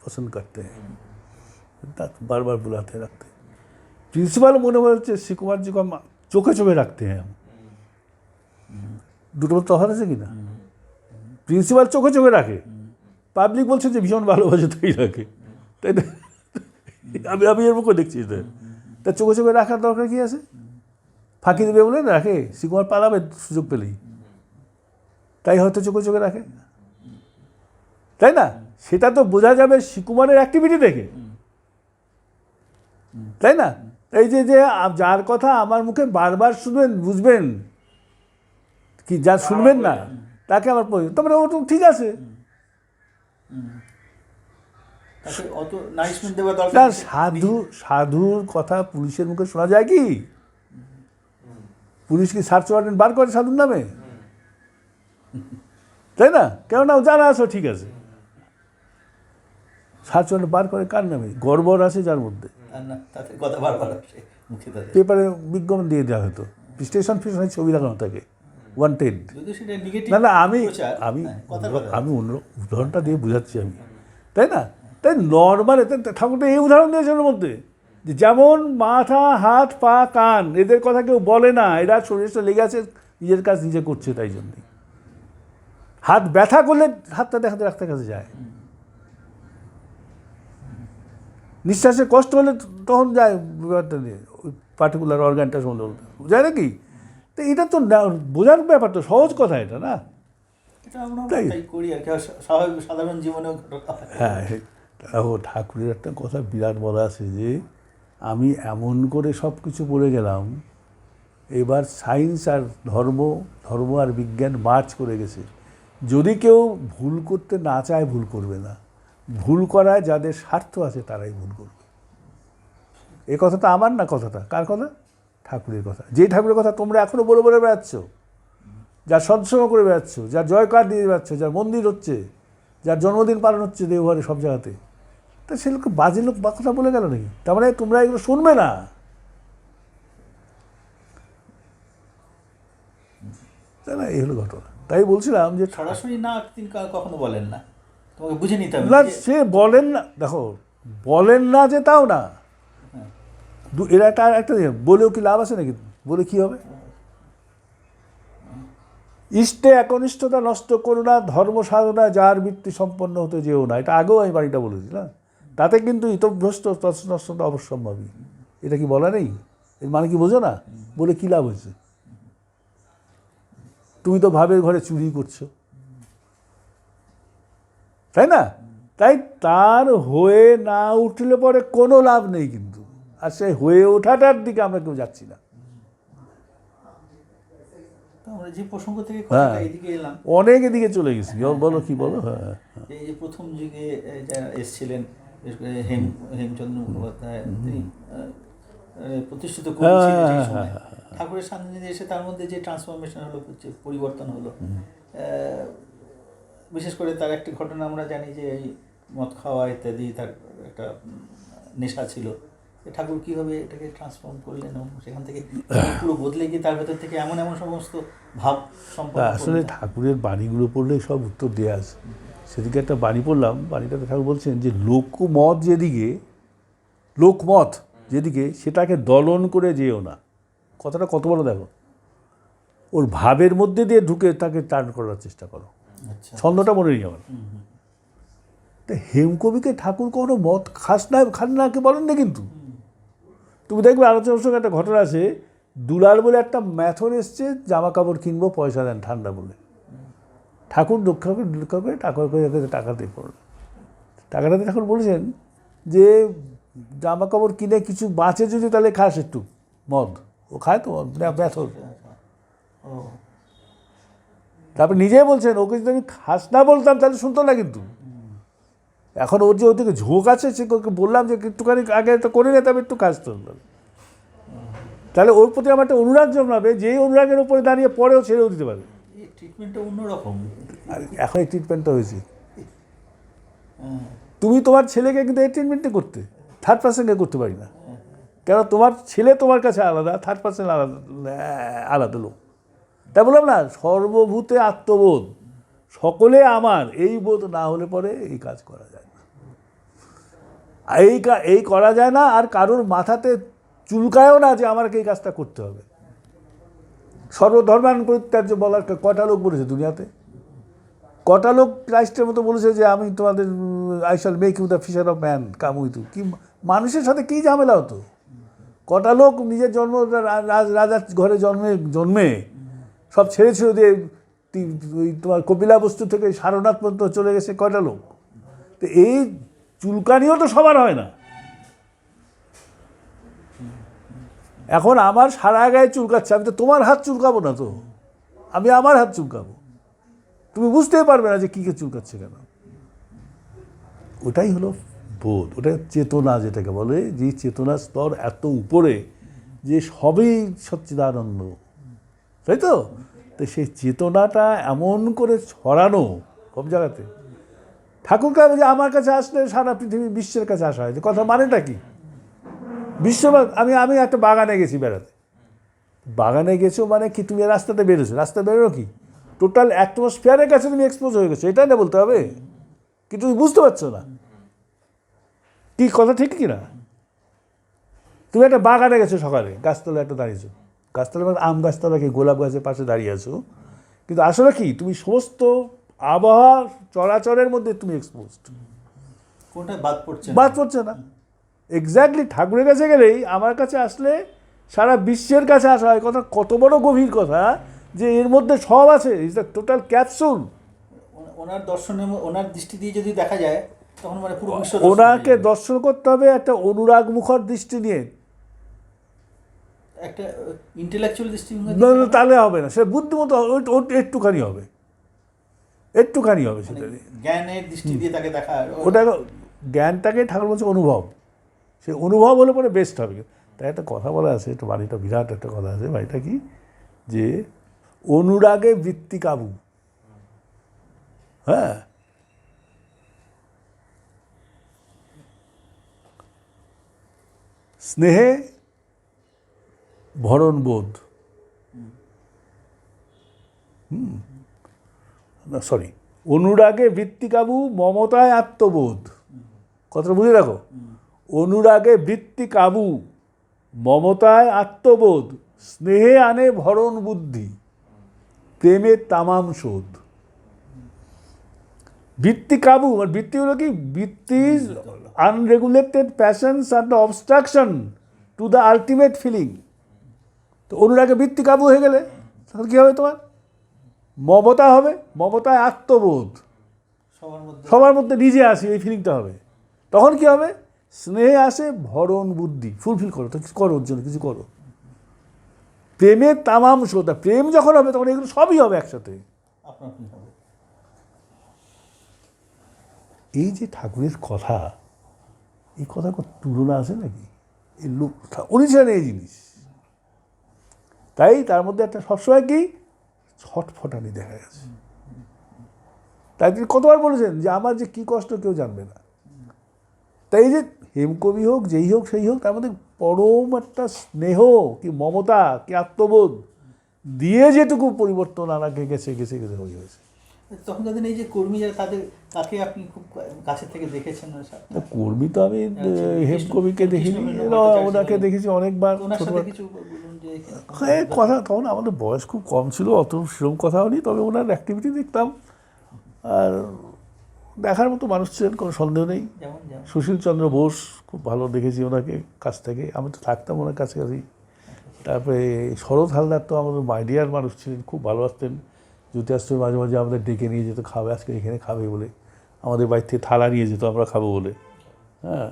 पसंद करते हैं, बार बार बुलाते रखते हैं। प्रिंसिपल মনে হচ্ছে শিকুমার জি को চোখে চোখে রাখতে हैं हम। দুটো তফাৎ আছে কি না? প্রিন্সিপাল চোখে চোখে রাখে, পাবলিক বলছে যে ভীষণ ভালোবাসে তাই রাখে, তাই না? আমি এর মুখে দেখছি এটা। তা চোখে চোখে রাখার দরকার কি আছে? ফাঁকি দেবে বলে রাখে, শিকুমার পালাবে সুযোগ পেলেই, তাই হয়তো চোখে চোখে রাখে, তাই না? সেটা তো বোঝা যাবে শিকুমারের অ্যাক্টিভিটি দেখে, তাই না? এই যে যে যার কথা আমার মুখে বারবার শুনবেন, বুঝবেন কি, যা শুনবেন না তাকে আমার প্রয়োজন, তারপরে ও তো ঠিক আছে, তাকে অত নারিশমেন্ট দেওয়ার দরকার তার নেই। সাধুর কথা পুলিশের মুখে শোনা যায় কি? পুলিশ কি সার্চ ওয়ারেন্ট বার করে সাধুর নামে? তাই না? কেননা যারা আছো ঠিক আছে, সার্চ ওয়ারেন্ট বার করে কার নামে? গড়বড় আছে যার মধ্যে, আর না, তাদের কথা বারবার আসে মুখে তাদের। পেপারে বিজ্ঞাপন দিয়ে দেওয়া হতো, স্টেশন ফিশনে ছবি লাগানো থাকে, ওয়ান্টেড। যদিও সেটা নেগেটিভ না না, আমি কথার কথা। আমি অন্য উদাহরণটা দিয়ে বোঝাচ্ছি আমি, তাই না? তাই নর্মাল ঠাকুরটা এই উদাহরণ দিয়েছে ওর মধ্যে, যে যেমন মাথা, হাত, পা, কান, এদের কথা কেউ বলে না, এরা শরীরটা লেগে আছে, নিজের কাজ নিজে করছে, তাই জন্যই। হাত ব্যথা করলে হাতটা দেখাতে ডাক্তার কাছে যায়, নিঃশ্বাসে কষ্ট হলে তখন যায় ব্যাপারটা নিয়ে, ওই পার্টিকুলার অর্গানটা সম্বন্ধে যায় নাকি? তো এটা তো বোঝার ব্যাপার, তো সহজ কথা এটা, না? এটা আমরা তাই। তাই করি আর কি, স্বাভাবিক সাধারণ জীবনেও ঘটনা হয়। হ্যাঁ, ও ঠাকুরের একটা কথা বিরাট বলা আছে যে আমি এমন করে সব কিছু বলে গেলাম, এবার সায়েন্স আর ধর্ম আর বিজ্ঞান মার্চ করে গেছে। যদি কেউ ভুল করতে না চায়, ভুল করবে না, ভুল করায় যাদের স্বার্থ আছে তারাই ভুল করবে। এই কথাটা আমার না, কথাটা কার কথা? ঠাকুরের কথা। যে ঠাকুরের কথা তোমরা এখনো বলে বলে বেড়াচ্ছ, যার সৎসঙ্গ করে বেড়াচ্ছ, যার জয়কার দিয়ে বেড়াচ্ছ, যার মন্দির হচ্ছে, যার জন্মদিন পালন হচ্ছে দেওঘরে সব জায়গাতে, তা সে লোক বাজে লোক বা কথা বলে গেল নাকি? তার মানে তোমরা এগুলো শুনবে না, তাই না? এই হলো ঘটনা। তাই বলছিলাম যে সরাসরি না তিনি কখনো বলেন না, তোমাকে বুঝে নিতে হবে না, যে- সে বলেন না, দেখো বলেন না যে তাও না, এরা একটা বলেও কি লাভ আছে নাকি? বলে কি হবে? ইষ্টে একনিষ্ঠতা নষ্ট করো না, ধর্ম সাধনা যার বৃত্তি সম্পন্ন হতে যেও না, এটা আগেও আমি বাড়িটা বলেছি না? তাতে কিন্তু ইতভ্রষ্ট তৎনষ্টতা অবশ্যম্ভাবী, এটা কি বলা নেই? এর মানে কি বোঝো না? বলে কি লাভ হয়েছে? তুমি তো ভাবের ঘরে চুরি করছো, তাই না? তাই তার হয়ে না উঠলে পরে কোনো লাভ নেই কিন্তু, আর সেই হয়ে ওঠাটার দিকে আমরা কেউ যাচ্ছি না। তো আমরা যে প্রসঙ্গ থেকে হ্যাঁ, কথাটা এদিকে এলাম, অনেক এদিকে চলে গেছি। বলো কি বলো? হ্যাঁ, এই যে প্রথম যুগে যারা এসেছিলেন, বিশেষ করে হেমচন্দ্র মুখোপাধ্যায়, তিনি প্রতিষ্ঠিত করেছিলেন সেই সময়। ঠাকুরের সান্নিধ্যে এসে তার মধ্যে যে ট্রান্সফরমেশন হলো, যে পরিবর্তন হলো, বিশেষ করে তার একটি ঘটনা আমরা জানি যে এই মদ খাওয়া ইত্যাদি তার একটা নেশা ছিল। ঠাকুর কীভাবে এটাকে ট্রান্সফর্ম করলেন এবং সেখান থেকে পুরো বদলে গিয়ে তার ভেতর থেকে এমন এমন সমস্ত ভাব সম্পর্ক। আসলে ঠাকুরের বাণীগুলো পড়লে সব উত্তর দেওয়া আছে। সেদিকে একটা বাণী পড়লাম, বাণীটাতে ঠাকুর বলছেন যে লোকমত যেদিকে সেটাকে দলন করে যেও না। কথাটা কত বড় দেখো, ওর ভাবের মধ্যে দিয়ে ঢুকে তাকে টার্ন করার চেষ্টা করো। আচ্ছা, ছন্দটা মনে নেই আমার। তা হেমকবিকে ঠাকুর কোনো মদ খান না কে বলেন না, কিন্তু তুমি দেখবে আলোচনার সঙ্গে একটা ঘটনা আছে, দুলাল বলে একটা ম্যাথর এসছে, জামা কাপড় কিনবো, পয়সা দেন ঠান্ডা বলে। ঠাকুর রক্ষা করে টাকা দিয়ে পড়ল। টাকাটাতে ঠাকুর বলেছেন যে জামা কাপড় কিনে কিছু বাঁচে যদি তাহলে খাস একটু মদ। ও খায় তো ম্যাথর। ও তারপর নিজেই বলছেন ওকে যদি আমি খাস না বলতাম তাহলে শুনতো না, কিন্তু এখন ওর যে ওদিকে ঝোঁক আছে, সে ওকে বললাম যে একটুখানি আগে তো করে নিতাম, একটু কাজ তো, তাহলে ওর প্রতি আমার একটা অনুরাগ জন্মাবে, যেই অনুরাগের উপরে দাঁড়িয়ে পরেও ছেড়েও দিতে পারে। এই ট্রিটমেন্টটা অন্যরকম। আর এখন এই ট্রিটমেন্টটা হয়েছে, তুমি তোমার ছেলেকে কিন্তু এই ট্রিটমেন্টটা করতে, থার্ড পার্সনকে করতে পারি না। কেন তোমার ছেলে তোমার কাছে আলাদা, থার্ড পার্সন আলাদা, আলাদা লোক। তাই বললাম না, সর্বভূতে আত্মবোধ, সকলে আমার, এই বোধ না হলে পরে এই কাজ করা যায় না। এই করা যায় না, আর কারোর মাথাতে চুলকায়ও না যে আমাকে এই কাজটা করতে হবে। সর্বধর্মান পরিত্যাজ্য বলার কটা লোক বলেছে দুনিয়াতে? কটা লোক ক্রাইস্টের মতো বলেছে যে আমি তোমাদের I shall make you the fisher of man, come with you? কি মানুষের সাথে কী ঝামেলা হতো? কটা লোক নিজের জন্ম রাজার ঘরে জন্মে সব ছেড়েছিল দিয়ে তোমার কপিলাবস্তু থেকে সারনাথ পর্যন্ত চলে গেছে কয়টা লোক? তো এই চুলকানিও তো সবার হয় না। এখন আমার সারা গায়ে চুলকাচ্ছে, আমি তো তোমার হাত চুলকাবো না, তো আমি আমার হাত চুলকাবো, তুমি বুঝতেই পারবে না যে কী কে চুলকাচ্ছে কেন। ওটাই হলো বোধ, ওটা চেতনা যেটাকে বলে, যে চেতনার স্তর এত উপরে যে সবই সচ্চিদানন্দ, তাই তো? তো সেই চেতনাটা এমন করে ছড়ানো সব জায়গাতে। ঠাকুর কাছে যে আমার কাছে আসলে সারা পৃথিবী বিশ্বের কাছে আসা হয়, যে কথা মানেটা কি? বিশ্ব, আমি একটা বাগানে গেছি বেড়াতে, বাগানে গেছো মানে কি, তুমি রাস্তাতে বেরোছো, রাস্তা বেরোনো কি টোটাল অ্যাটমসফিয়ারের কাছে তুমি এক্সপোজ হয়ে গেছো, এটাই না বলতে হবে? কি তুমি বুঝতে পারছো না কি কথা, ঠিক কি না? তুমি একটা বাগানে গেছো, সকালে গাছতলা একটা দাঁড়িয়েছো, গাছতলা মানে আম গাছতলা কি, গোলাপ গাছের পাশে দাঁড়িয়ে আছো, কিন্তু আসলে কি তুমি সমস্ত আবহাওয়া চরাচরের মধ্যে তুমি এক্সপোজড, কোনটা বাদ পড়ছে না। এক্স্যাক্টলি ঠাকুরের কাছে গেলেই, আমার কাছে আসলে সারা বিশ্বের কাছে আসা হয়। কথা কত বড় গভীর কথা, যে এর মধ্যে সব আছে, ইজ দ্য টোটাল ক্যাপসুল। ওনার দর্শনে, ওনার দৃষ্টি দিয়ে যদি দেখা যায়, তখন মানে পুরো বিশ্ব ওনাকে দর্শন করতে হবে একটা অনুরাগ মুখর দৃষ্টি নিয়ে, একটা ইন্টেলেকচুয়াল দৃষ্টি, তাহলে হবে না, সে বুদ্ধিমতো একটুখানি হবে, একটুখানি হবে, সেটা জ্ঞানের দৃষ্টি দিয়ে তাকে দেখা। ওটা জ্ঞানটাকে ঠাকুর বলছে অনুভব, সে অনুভব হলে পরে বেস্ট হবে। তাই একটা কথা বলা আছে, একটা বাড়িটা বিরাট একটা কথা আছে, বাড়িটা কি, যে অনুরাগে বৃত্তি কাবু, হ্যাঁ, স্নেহে ভরণ বোধ, না সরি, অনুরাগে বৃত্তি কাবু, মমতায় আত্মবোধ। কথাটা বুঝে রাখো, অনুরাগে বৃত্তি কাবু, মমতায় আত্মবোধ, স্নেহে আনে ভরণ বুদ্ধি, প্রেমে তামাম শোধ। বৃত্তি কাবু, বৃত্তি হলো কি, বৃত্তি unregulated passions are the obstruction to the ultimate feeling. তো অনুরাগে বৃত্তি কাবু হয়ে গেলে তখন কী হবে? তোমার মমতা হবে, মমতায় আত্মবোধ, সবার মধ্যে নিজে আসি, এই ফিলিংটা হবে। তখন কি হবে? স্নেহে আসে ভরণ বুদ্ধি, ফুলফিল করো, তো কিছু করো, ওর জন্য কিছু করো। প্রেমের তামাম শ্রদ্ধা, প্রেম যখন হবে তখন এগুলো সবই হবে একসাথে। এই যে ঠাকুরের কথা, এই কথা তুলনা আছে নাকি? এই লোক উনি ছিলেন এই জিনিস, তাই তার মধ্যে একটা সবসময় কি ছটফটানি দেখা গেছে। তাই তিনি কতবার বলেছেন যে আমার যে কী কষ্ট কেউ জানবে না। তাই এই যে হেমকবি হোক, যেই হোক সেই হোক, তার মধ্যে পরম একটা স্নেহ কি মমতা কি আত্মবোধ দিয়ে যেটুকু পরিবর্তন আনাকে গেছে গেছে গেছে হয়েছে। তখনকার দিনে এই যে কর্মী যারা, তাকে আপনি খুব কাছের থেকে দেখেছেন? কর্মী তো আমি হেমকবিকে দেখিনি, ওনাকে দেখেছি অনেকবার। হ্যাঁ, কথা তখন আমাদের বয়স খুব কম ছিল, অত সেরকম কথাও নেই, তবে ওনার অ্যাক্টিভিটি দেখতাম, আর দেখার মতো মানুষ ছিলেন, কোনো সন্দেহ নেই। সুশীল চন্দ্র বোস খুব ভালো দেখেছি ওনাকে কাছ থেকে, আমি তো থাকতাম ওনার কাছাকাছি। তারপরে শরৎ হালদার তো আমাদের মাইডিয়ার মানুষ ছিলেন, খুব ভালোবাসতেন। জ্যোতিরাষ্ট্র মাঝে মাঝে আমাদের ডেকে নিয়ে যেত, খাবে আজকে এখানে খাবে বলে, আমাদের বাড়ি থেকে থালা নিয়ে যেত আমরা খাবো বলে। হ্যাঁ,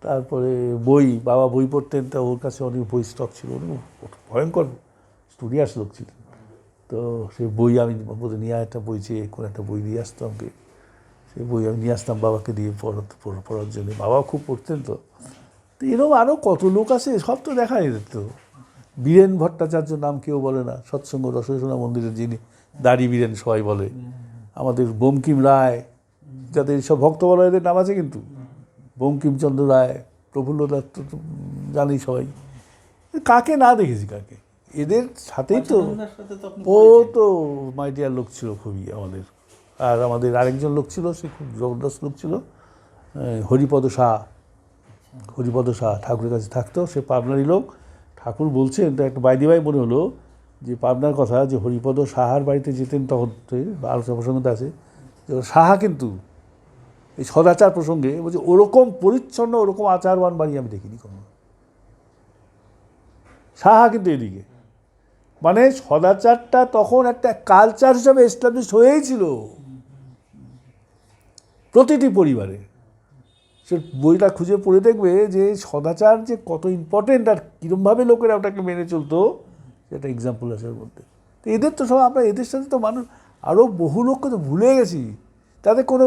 তারপরে বই, বাবা বই পড়তেন, তা ওর কাছে অনেক বই স্টক ছিল, উনি ভয়ঙ্কর স্টুডিয়াস লোক ছিলেন। তো সেই বই আমি নিয়ে একটা বই চেয়ে কোনো একটা বই দিয়ে আসতো আমাকে, সেই বই আমি নিয়ে আসতাম বাবাকে দিয়ে পড়ার জন্য। বাবাও খুব পড়তেন। তো এরকম আরও কত লোক আছে, সব তো দেখা যেত। বীরেন ভট্টাচার্য নাম কেউ বলে না, সৎসঙ্গ রসনা মন্দিরের যিনি দাড়ি বীরেন সবাই বলে। আমাদের বঙ্কিম রায়, যাদের সব ভক্ত বলয়ের নাম আছে, কিন্তু বঙ্কিমচন্দ্র রায়, প্রফুল্ল দত্ত তো জানি সবাই, কাকে না দেখেছি কাকে, এদের সাথেই তো। পঞ্চাননদার সাথে তো আপনি ও পরিচিত। তো মাই ডিয়ার লোক ছিল খুবই আমাদের। আর আমাদের আরেকজন লোক ছিল, সে খুব জবরদস্ত লোক ছিল, হরিপদ শাহ। হরিপদ শাহ ঠাকুরের কাছে থাকতো, সে পাবনারই লোক। ঠাকুর বলছেন, তো একটা বাইদি বাই মনে হলো যে পাবনার কথা, যে হরিপদ সাহার বাড়িতে যেতেন তখন, আলোচনা প্রসঙ্গতে আছে যে সাহা কিন্তু এই সদাচার প্রসঙ্গে বলছে ওরকম পরিচ্ছন্ন ওরকম আচারবান বাড়ি আমি দেখিনি কখনো। সাহা কিন্তু এদিকে, মানে সদাচারটা তখন একটা কালচার হিসাবে এস্টাবলিশ হয়েই ছিল প্রতিটি পরিবারে। সে বইটা খুঁজে পড়ে দেখবে যে সদাচার যে কত ইম্পর্টেন্ট আর কীরকমভাবে লোকেরা ওটাকে মেনে চলতো, সেটা এক্সাম্পল আছে ওর মধ্যে। তো এদের তো সব আমরা, এদের সাথে তো মানুষ আরও বহু লোককে তো ভুলে গেছি, তাদের কোনো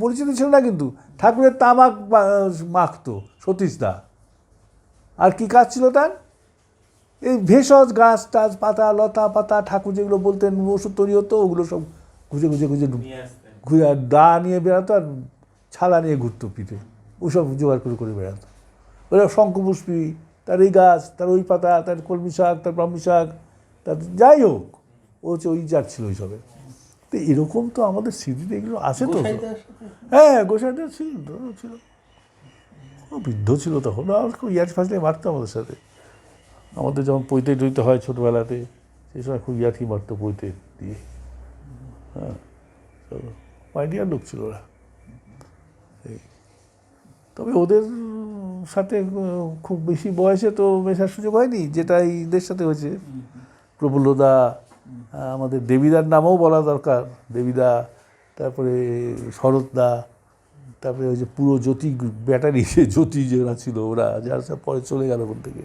পরিচিতি ছিল না। কিন্তু ঠাকুরের তামাক মাখতো সতীশদা, আর কি কাজ ছিল তার? এই ভেষজ গাছ টাছ পাতা লতা পাতা ঠাকুর যেগুলো বলতেন ওষুধ তৈরি হতো, ওগুলো সব খুঁজে খুঁজে খুঁজে নিয়ে আসতেন। ঘুরে দা নিয়ে বেড়াতো আর ছালা নিয়ে ঘুরতো পিঠে, ওসব জোগাড় করে করে বেড়াতো। ওরা শঙ্খপুষ্পী, তার এই গাছ, তার ওই পাতা, তার কলমি শাক, তার ব্রাহ্মী শাক, তার যাই হোক, ও হচ্ছে ওই জাত ছিল ওইসবে। তো এরকম তো আমাদের স্মৃতিতে এগুলো আছে তো। গোসাইদার সাথে হ্যাঁ, গোসাইটা ছিল তো, ছিল, ও বৃদ্ধ ছিল তখন, আর খুব ইয়ার ফাজলে মারতো আমাদের সাথে। আমাদের যখন পৈতে টইতে হয় ছোটোবেলাতে, সেই সময় খুব ইয়ার্কি মারতো পৈতে দিয়ে। হ্যাঁ, আইডিয়ার লোক ছিল ওরা। তবে ওদের সাথে খুব বেশি বয়সে তো মেশার সুযোগ হয়নি, যেটা এদের সাথে হয়েছে। প্রফুল্লদা, আমাদের দেবীদার নামও বলা দরকার, দেবীদা, তারপরে শরৎদা, তারপরে ওই যে পুরো জ্যোতি ব্যাটারি, সে জ্যোতি যারা ছিল ওরা, যারা সব পরে চলে গেল ওখান থেকে,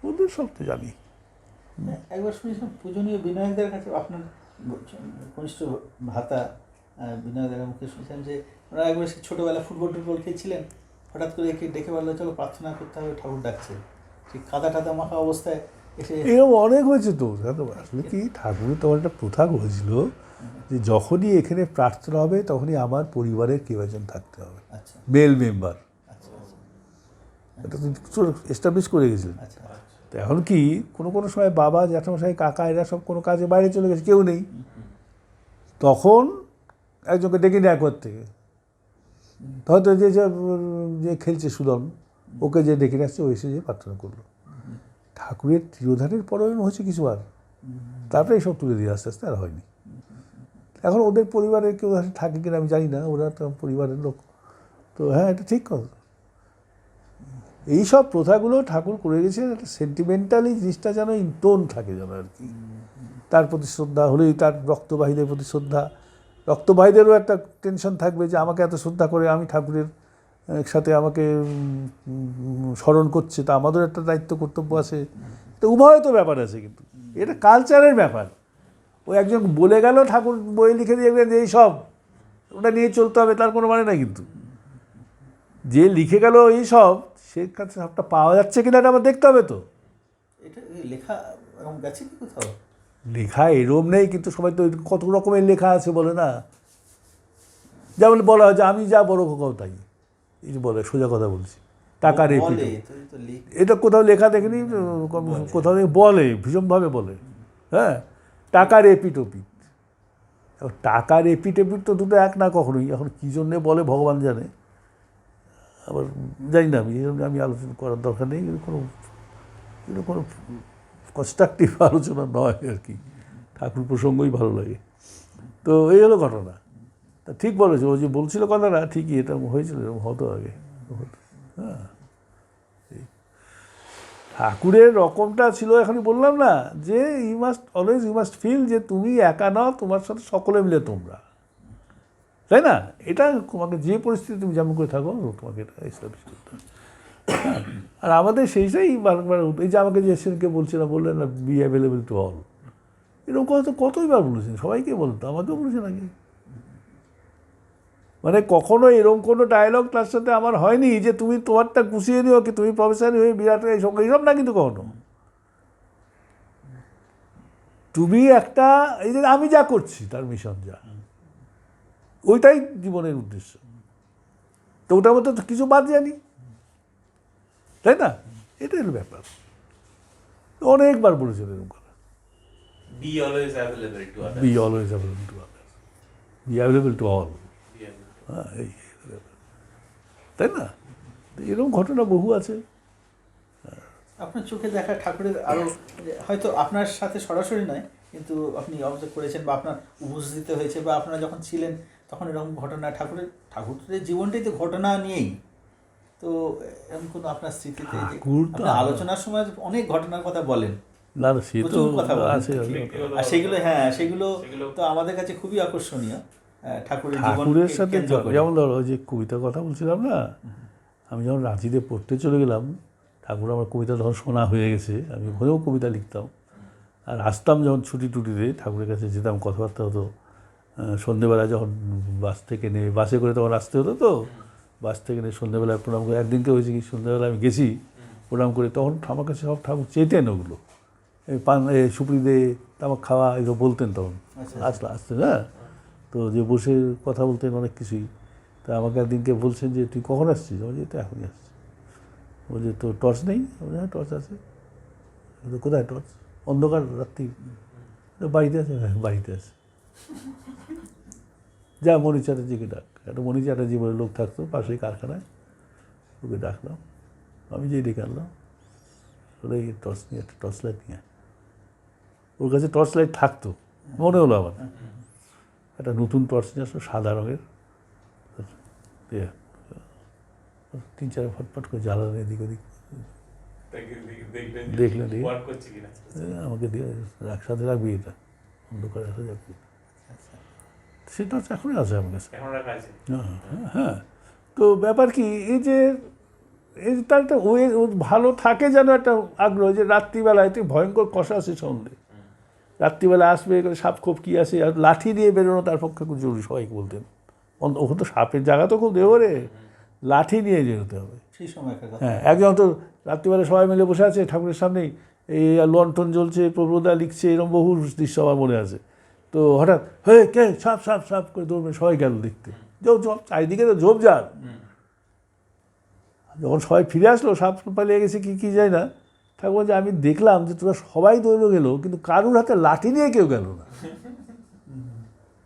ওদের সব তো জানি। একবার শুনেছিলাম পূজনীয় বিনায়কদের কাছে আপনার কনিষ্ঠ ভাতা বিনায়কদের মুখে শুনেছিলাম যে ওরা একবার সে ছোটোবেলা ফুটবল টুটবল খেলছিলেন, হঠাৎ করে একে ডেকে বললো চলো প্রার্থনা করতে হবে, ঠাকুর ডাকছে। সেই কাদা টাদা মাখা অবস্থায় এসে এরকম অনেক হয়েছে তো। আসলে কি ঠাকুরের তো একটা প্রথা হয়েছিল যে যখনই এখানে প্রার্থনা হবে তখনই আমার পরিবারের কেউ একজন থাকতে হবে, আচ্ছা মেল মেম্বার। আচ্ছা আচ্ছা এটা তো এস্টাবলিশ করে গেছিলেন। আচ্ছা তো এখন কি কোনো কোনো সময় বাবা জ্যাঠামশাই কাকা এরা সব কোনো কাজে বাইরে চলে গেছে, কেউ নেই, তখন একজনকে ডেকে নেয় একবার থেকে, হয়তো যে যে খেলছে সুদন, ওকে যে ডেকে নিয়ে আসছে, ও এসে যে প্রার্থনা করলো। ঠাকুরের তিরোধানের পরে হয়েছে কিছু, আর তারপরে এইসব তুলে দিয়ে আস্তে আস্তে আর হয়নি। এখন ওদের পরিবারের কেউ থাকে কিনা আমি জানি না, ওরা তো পরিবারের লোক। তো হ্যাঁ, এটা ঠিক কথা। এইসব প্রথাগুলো ঠাকুর করে গেছে, একটা সেন্টিমেন্টালি জিনিসটা যেন ইনটোন থাকে যেন আর কি। তার প্রতি শ্রদ্ধা হলেই তার রক্তবাহীদের প্রতি শ্রদ্ধা, রক্তবাহীদেরও একটা টেনশন থাকবে যে আমাকে এত শ্রদ্ধা করে, আমি ঠাকুরের সাথে আমাকে স্মরণ করছে, তা আমাদেরও একটা দায়িত্ব কর্তব্য আছে। তো উভয় তো ব্যাপার আছে, কিন্তু এটা কালচারের ব্যাপার। ওই একজন বলে গেল, ঠাকুর বই লিখে দিয়ে যে এই সব ওটা নিয়ে চলতে হবে, তার কোনো মানে নাই। কিন্তু যে লিখে গেল এই সব, সে কাছে সবটা পাওয়া যাচ্ছে কিনা এটা আমার দেখতে হবে তো। এটা লেখা এরকম গেছে কি কোথাও? লেখা এরম নেই, কিন্তু সবাই তো কত রকমের লেখা আছে বলে না। যেমন বলা হয় যে আমি যা বড় খোকাও তাই, এই যে বলে, সোজা কথা বলছি, টাকার বলে, এপিটো। তো লিখ- এটা কোথাও লেখা দেখেনি, কোথাও বলে, ভীষণভাবে বলে। হ্যাঁ, টাকার এপিটোপিট। টাকার এপিটোপিট তো দুটো এক না কখনোই। এখন কী জন্যে বলে ভগবান জানে, আবার জানি না, আমি আলোচনা করার দরকার নেই। এটা কোনো কনস্ট্রাকটিভ আলোচনা নয় আর কি, ঠাকুর প্রসঙ্গই ভালো লাগে। তো এই হলো ঘটনা। তা ঠিক বলেছে, ও যে বলছিল কথাটা ঠিকই, এটা হয়েছিল, এরকম হতো আগে। হ্যাঁ, ঠাকুরের রকমটা ছিল, এখনই বললাম না যে ইউ মাস্ট ফিল যে তুমি একা নাও, তোমার সাথে সকলে মিলে তোমরা, তাই না? এটা তোমাকে যে পরিস্থিতি তুমি যেমন করে থাকো, তোমাকে এটা এস্টাবলিশ করতে হবে। আর আমাদের সেইটাই বারবার, এই যে আমাকে যে সেদিনকে বলছিলাম, বললেন না বি অ্যাভেলেবল টু অল, এরকম কথা তো কতইবার বলেছেন, সবাইকে বলতো, আমাকেও বলেছেন আগে। মানে কখনো এরকম কোনো ডায়লগ তার সাথে আমার হয়নি যে তুমি তোমারটা গুছিয়ে নিও, কি তুমি প্রফেসর হয়ে বিরাট এইসব না, কিন্তু কখনো তুমি একটা, এই যে আমি যা করছি তার মিশন যা, ওইটাই জীবনের উদ্দেশ্য। তো ওটার মধ্যে কিছু বাদ জানি, তাই না? এটাই হলো ব্যাপার। অনেকবার বলেছেন এরকম কথা, B always available to others. B always available to others, be available to all. হ্যাঁ, এই ব্যাপার, তাই না? এরকম ঘটনা বহু আছে। আপনার চোখে দেখা ঠাকুরের আরও, হয়তো আপনার সাথে সরাসরি নয়, কিন্তু আপনি অবজার্ভ করেছেন বা আপনার উপস্থিত হয়েছে বা আপনারা যখন ছিলেন তখন এরকম ঘটনা, ঠাকুরের জীবনটাই তো ঘটনা নিয়েই। তো এরকম কোনো আপনার স্মৃতিতে যে ঠাকুর তো আপনি আলোচনার সময় অনেক ঘটনার কথা বলেন, না না, সে তো প্রচুর কথা বলেন। আছে। আর সেগুলো তো আমাদের কাছে খুবই আকর্ষণীয়। ঠাকুরের ঠাকুরের জীবনকে সাথে কেন্দ্র করে। যেমন ধরো ওই যে কবিতার কথা বলছিলাম না, আমি যখন রাঁচিতে পড়তে চলে গেলাম, ঠাকুর আমার কবিতা তখন শোনা হয়ে গেছে, আমি ওখানেও কবিতা লিখতাম। আর আসতাম যখন ছুটি টুটিতে, ঠাকুরের কাছে যেতাম, কথাবার্তা হতো। সন্ধেবেলায় যখন বাস থেকে নেমে, বাসে করে তখন আসতে হতো, তো বাস থেকে নেমে সন্ধেবেলায় প্রণাম করে, একদিনকে হয়েছে কি, সন্ধেবেলায় আমি গেছি প্রণাম করে, তখন আমার কাছে সব ঠাকুর চেতেন ওগুলো, এই পান সুপুরি দে, তামাক খাওয়া, এগুলো বলতেন তখন। আসতে না, তো যে বসে কথা বলতেন অনেক কিছুই। তা আমাকে একদিনকে বলছেন যে তুই কখন আসছিস? আমি যে তো এখনই আসছি। বলছে তো টর্চ নেই? বলছে হ্যাঁ টর্চ আছে। কোথায় টর্চ? অন্ধকার রাত্রি। বাড়িতে আছে? হ্যাঁ বাড়িতে আছে। যা মণি চ্যাটার্জিকে ডাক। একটা মণি চ্যাটার্জি বলে লোক থাকতো পাশেই কারখানায়, ওকে ডাকলাম। আমি যেই ডেকে আনলাম, ওরা এই টর্চ নিয়ে, একটা টর্চ লাইট নিয়ে, ওর কাছে টর্চ লাইট থাকতো, মনে হলো আমার। একটা নতুন টর্চ নিয়ে আসলো, সাদা রঙের, 3-4 ফটফট করে জ্বালানো এদিক ওদিক, দেখলেন আমাকে দিয়ে একসাথে রাখবি, এটা অন্ধকারে আসা যাবে। সেটা এখনই আছে আমার কাছে। হ্যাঁ, তো ব্যাপার কি, এই যে তার একটা ভালো থাকে যেন একটা আগ্রহ, যে রাত্রিবেলায় তুই ভয়ঙ্কর কষা আছে সন্ধ্যে, রাত্রিবেলা আসবে, সাপ খোপ কী আছে, আর লাঠি দিয়ে বেরোনো তার পক্ষে খুব জরুরি, সবাইকে বলতেন। ওখানে তো সাপের জায়গা তো খুব দেওয়ারে, লাঠি নিয়ে যেতে হবে সেই সময়। হ্যাঁ, একজন তো রাত্রিবেলা সবাই মিলে বসে আছে ঠাকুরের সামনেই, এই লণ্ঠন জ্বলছে, প্রভুদা লিখছে, এরকম বহু দৃশ্য আমার মনে আছে। তো হঠাৎ হে কে সাপ সাপ সাপ করে দৌড়বে, সবাই গেল দেখতে, ঝোপ চারিদিকে তো ঝোপ ঝাড়। যখন সবাই ফিরে আসলো, সাপ পালিয়ে গেছে কি যায় না, ঠাকুর যে আমি দেখলাম যে তোরা সবাই দৌড়ে গেল, কিন্তু কারুর হাতে লাঠি নিয়ে কেউ গেল না।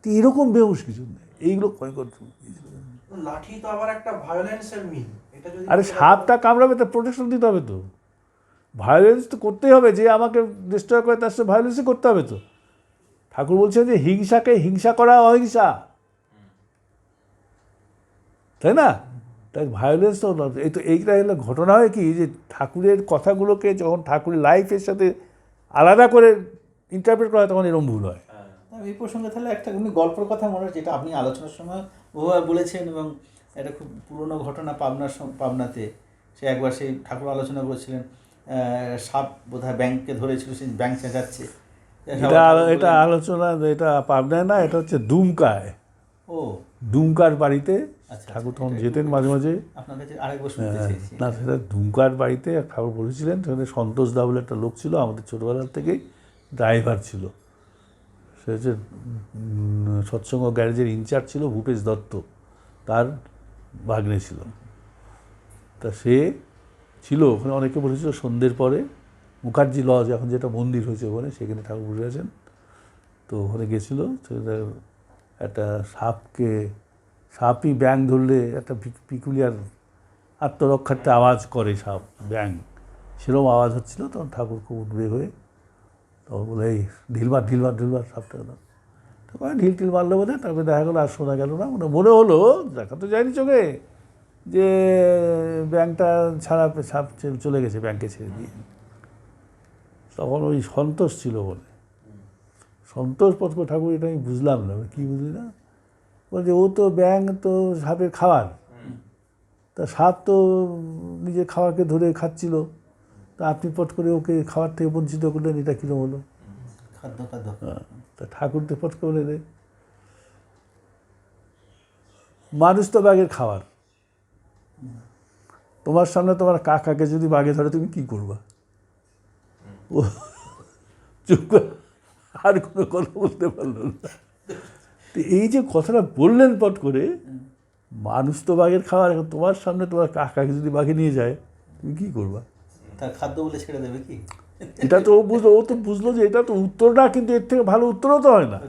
তো এরকম বেহুশ কিছু নেই, এইগুলো কয় করতে। লাঠি তো আবার একটা ভায়োলেন্সের মিল। আরে সাপটা কামড়াবে, তো প্রোটেকশন দিতে হবে, তো ভায়োলেন্স তো করতেই হবে, যে আমাকে ডিস্ট্রয় করে তার সাথে ভায়োলেন্সই করতে হবে। তো ঠাকুর বলছেন যে হিংসাকে হিংসা করা অহিংসা, তাই না? তাই ভায়োলেন্স তো এই তো এইটা হলো ঘটনা। হয় কি, যে ঠাকুরের কথাগুলোকে যখন ঠাকুরের লাইফের সাথে আলাদা করে ইন্টারপ্রেট করা হয়, তখন এরকম ভুল হয়। এই প্রসঙ্গে তাহলে একটা এমনি গল্পের কথা মনে হয়, যেটা আপনি আলোচনার সময় বহুবার বলেছেন, এবং এটা খুব পুরনো ঘটনা। পাবনাতে সে একবার সেই ঠাকুর আলোচনা করেছিলেন, সাপ বোধহয় ব্যাংককে ধরেছিল, সেই ব্যাংক চেঁচাচ্ছে। এটা আলোচনা, এটা পাবনায় না, এটা হচ্ছে দুমকায়। ও, দুমকার বাড়িতে আচ্ছা, ঠাকুর তখন যেতেন মাঝে মাঝে। আপনার কাছে আরেকবার শুনতে চাইছি। না, সেটা দুমকার বাড়িতে ঠাকুর বলেছিলেন। সেখানে সন্তোষ দা বলে একটা লোক ছিল, আমাদের ছোটোবেলার থেকেই ড্রাইভার ছিল। সে হচ্ছে সৎসঙ্গ গ্যারেজের ইনচার্জ ছিল, ভূপেশ দত্ত তার ভাগ্নে ছিল। তা সে ছিল ওখানে, অনেকে বলেছিল সন্ধ্যের পরে মুখার্জি লজ, এখন যেটা মন্দির হয়েছে ওখানে, সেখানে ঠাকুর বসে আছেন। তো ওখানে গেছিলো, সেটা একটা সাপই ব্যাং ধরলে একটা পিকুলিয়ার আত্মরক্ষার্থে আওয়াজ করে সাপ, ব্যাং, সেরকম আওয়াজ হচ্ছিল। তখন ঠাকুর খুব উদ্বেগ হয়ে তখন বলে এই ঢিলমার সাপটা দাও। তারপরে ঢিল মারলো বোধ হয়। তারপরে দেখা গেলো আর শোনা গেল না, মনে হলো, দেখা তো যায়নি চোখে, যে ব্যাংকটা সাপ চলে গেছে, ব্যাংকে ছেড়ে দিয়ে। তখন ওই সন্তোষ ছিল বলে, সন্তোষ পথ ঠাকুর, এটা আমি বুঝলাম না, কী বুঝলি না, বলছে ও তো ব্যাং তো সাপের খাবার, তা সাপ তো নিজের খাবারকে ধরে খাচ্ছিল, তা আপনি পট করে ওকে খাবার থেকে বঞ্চিত করলেন, এটা কীরকম হলো? খাদ্য। তা ঠাকুর তো পট করে দেয়, মানুষ তো বাঘের খাবার। তোমার সামনে তোমার কাকাকে যদি বাঘে ধরে, তুমি কি করবা? ও চুপ করে আর কোনো কথা বলতে পারলো না। তো এই যে কথাটা বললেন পট করে, মানুষ তো বাঘের খাবার, এখন তোমার সামনে তোমার কাকাকে যদি বাঘে নিয়ে যায়, তুমি কী করবা? তার খাদ্য বলে ছেড়ে দেবে কি? এটা তো ও তো বুঝলো যে এটা তো উত্তর না, কিন্তু এর থেকে ভালো উত্তরও তো হয় না,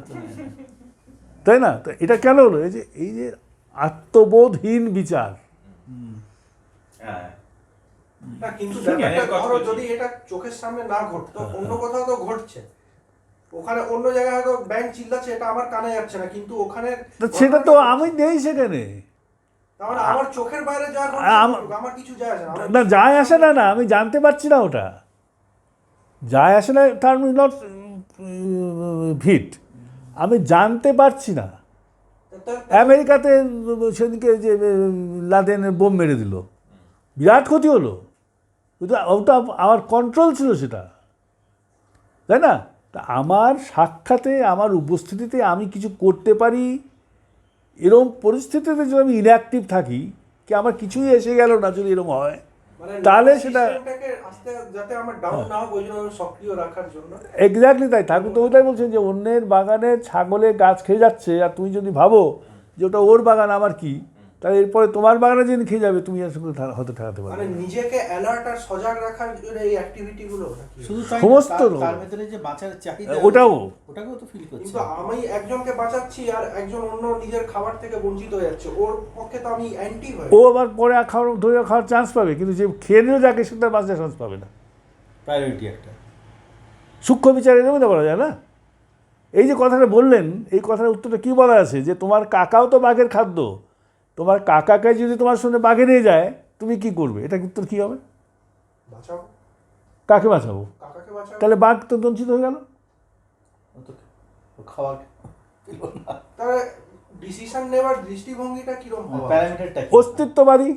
তাই না? তো এটা কেন হলো? এই যে আত্মবোধহীন বিচার। হ্যাঁ না কিন্তু জ্ঞানের ব্যাপারটা কথা ধরো বলছি। যদি এটা চোখের সামনে না ঘটতো, অন্য কোথাও তো ঘটছে, ওখানে অন্য জায়গায় হয়তো ব্যাংক চিল্লাচ্ছে, এটা আমার কানে যাচ্ছে না, কিন্তু ওখানে তো সেটা তো আমি নেই সেখানে। তার মানে আমার চোখের বাইরে যা আমার- ঘটছে আমার কিছু যায় আসে না। না, যায় আসে না, না আমি জানতে পারছি না, ওটা যায় আসে না, তার নট ভিট, আমি জানতে পারছি না। আমেরিকাতে সেদিনকে যে লাদেনের বোম মেরে দিল, বিরাট ক্ষতি হলো, ওটা আমার কন্ট্রোল ছিল সেটা, তাই না? তা আমার সাক্ষাতে, আমার উপস্থিতিতে আমি কিছু করতে পারি, এরকম পরিস্থিতিতে যদি আমি ইনঅ্যাক্টিভ থাকি, কি আমার কিছুই এসে গেল না, যদি এরকম হয় মানে তাহলে সেটা সিস্টেমটাকে আস্তে যাতে আমার ডাউন না হয়, ওই জন্য আমি সক্রিয় রাখার জন্য। এক্স্যাক্টলি তাই। ঠাকুর তো ওটাই বলছেন যে অন্যের বাগানে ছাগলে গাছ খেয়ে যাচ্ছে, আর তুমি যদি ভাবো যে ওটা ওর বাগান, আমার কি, তাহলে এরপরে তোমার বাগানে যেদিন খেয়ে যাবে তুমি আর সঙ্গে হতে ঠেকাতে মানে পারবে না। নিজেকে অ্যালার্ট আর সজাগ রাখার জন্য এই অ্যাক্টিভিটি গুলো নাকি? শুধু তাই না, সমস্ত তার ভেতরে যে বাঁচার চাহিদা, ওটাকেও তো ফিল করছে। কিন্তু আমি একজনকে বাঁচাচ্ছি আর একজন অন্য নিজের খাবার থেকে বঞ্চিত হয়ে যাচ্ছে, ওর পক্ষে তো আমি অ্যান্টি হই। ও আবার পরে খাওয়ার চান্স পাবে, কিন্তু যে খেয়ে নিয়েও যাকে সেটা বাঁচার চান্স পাবে না। প্রায়োরিটি একটা। সূক্ষ্ম বিচার এরকম বলা যায় না? এই যে কথাটা বললেন, এই কথার উত্তরটা কী বলা আছে, যে তোমার কাকাও তো বাঘের খাদ্য, তোমার কাকাকে যদি তোমার সঙ্গে বাঘে নিয়ে যায়, তুমি কি করবে? এটা উত্তর কী হবে? বাঁচাবো, কাকে বাঁচাবো? কাকাকে বাঁচাবো। তাহলে বাঘ তো বঞ্চিত হয়ে গেল। ও খাওয়া তাহলে ডিসিশন নেওয়ার দৃষ্টিভঙ্গিটা কিরকম হবে? প্যারামিটারটা কি? অস্তিত্ববাদী,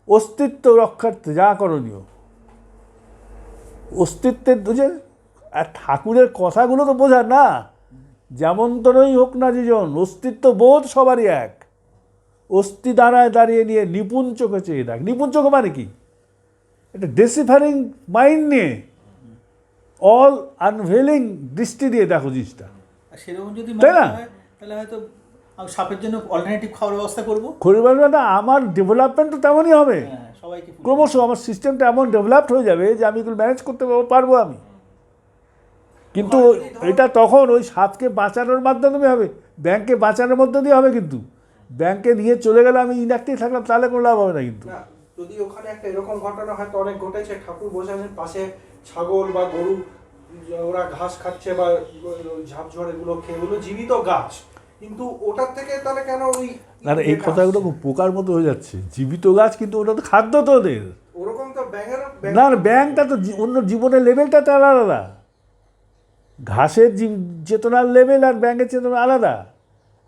অস্তিত্ব রক্ষার্থে যা করণীয়, অস্তিত্বের বুঝে। আর ঠাকুরের কথাগুলো তো বোঝার না, যেমন তরই হোক না যেজন, অস্তিত্ব বোধ সবারই এক। অস্থি দাঁড়ায় দাঁড়িয়ে নিয়ে নিপুণ চোখে চেয়ে দেখ। নিপুণ চোখে মানে কি? এটা ডেসিফারিং মাইন্ড নিয়ে, অল আনভেলিং দৃষ্টি দিয়ে দেখো জিনিসটা, আর সেরকম যদি তাই মনে না? হয় তাহলে হয়তো আমি সাপের জন্য অল্টারনেটিভ খাওয়ার ব্যবস্থা করবো। পরিবারটা আমার ডেভেলপমেন্ট তো তেমনই হবে, হ্যাঁ, সবাইকে ফুল- ক্রমশ আমার সিস্টেমটা এমন ডেভেলপড হয়ে যাবে যে আমি এগুলো ম্যানেজ করতে পারবো আমি। কিন্তু এটা তখন ওই সাপকে বাঁচানোর মাধ্যমে হবে, ব্যাংকে বাঁচানোর মধ্যে দিয়ে হবে। কিন্তু ব্যাংকে নিয়ে চলে গেলে আমি ইনঅ্যাক্টিভ থাকলাম, তাহলে কোনো লাভ হবে না। কিন্তু না, যদি ওখানে একটা এরকম ঘটনা হয়তো অনেক ঘটেছে, ঠাকুর বসে আছেন পাশে, ছাগল বা গরু ওরা ঘাস খাচ্ছে বা ঝাপঝড় এগুলো খেয়ে, ওগুলো জীবিত গাছ, কিন্তু ওটার থেকে তাহলে কেন ওই না, এই কথাগুলো খুব পোকার মতো হয়ে যাচ্ছে। জীবিত গাছ, কিন্তু ওটা তো খাদ্য তো ওদের। ওরকম তো ব্যাঙের না, ব্যাংকটা তো অন্য জীবনের লেভেলটা তো আলাদা। ঘাসের চেতনার লেভেল আর ব্যাংকের চেতনা আলাদা।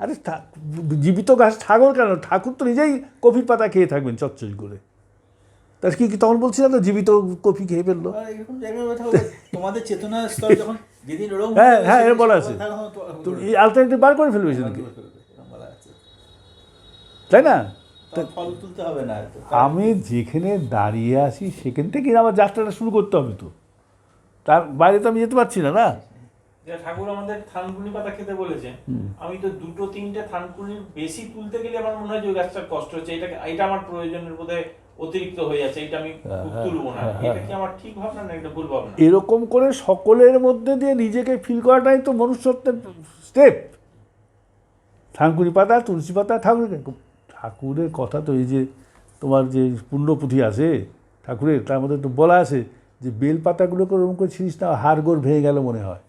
আরে জীবিত ঘাস ছাগল কেন? ঠাকুর তো নিজেই কফির পাতা খেয়ে থাকবেন চচ্চড়ি করে। তার কি তখন বলছিলাম তো, জীবিত কফি খেয়ে ফেললো। আর এরকম জায়গায় কথা তোমাদের চেতনার স্তর যখন যেদিন ওরকম হ্যাঁ, হ্যাঁ, এর বলা আছে। তখন তো এই অল্টারনেটিভ বার করে ফেলবে সেদিনকে, তাই না? ফল তুলতে হবে না তো। আমি যেখানে দাঁড়িয়ে আছি সেখান থেকে আমার যাত্রাটা শুরু করতে হবে তো, তার বাইরে তো আমি যেতে পারছি না। না, যে ঠাকুর আমাদের থানকুনি পাতা খেতে বলেছে, আমি তো 2-3টে থানকুনির বেশি তুলতে গেলে আমার মনে হয় যে ওই গাছটার কষ্ট হচ্ছে, এটা আমার প্রয়োজনের বোধহয় অতিরিক্ত হয়ে যাচ্ছে, এটা আমি খুব তুলবো না। এটা কি আমার ঠিক ভাবনা না এটা ভুল ভাবনা? এরকম করে সকলের মধ্যে দিয়ে নিজেকে ফিল করাটাই তো মনুষ্যত্বের স্টেপ। থানকুনি পাতা, তুলসী পাতা, ঠাকুরের কথা তো এই যে তোমার যে পুণ্যপুঁথি আছে ঠাকুরের, তার মধ্যে তো বলা আছে যে বেল পাতাগুলোকে ওরকম করে ছিঁড়িস না, হাড়গোড় ভেঙে গেল মনে হয়।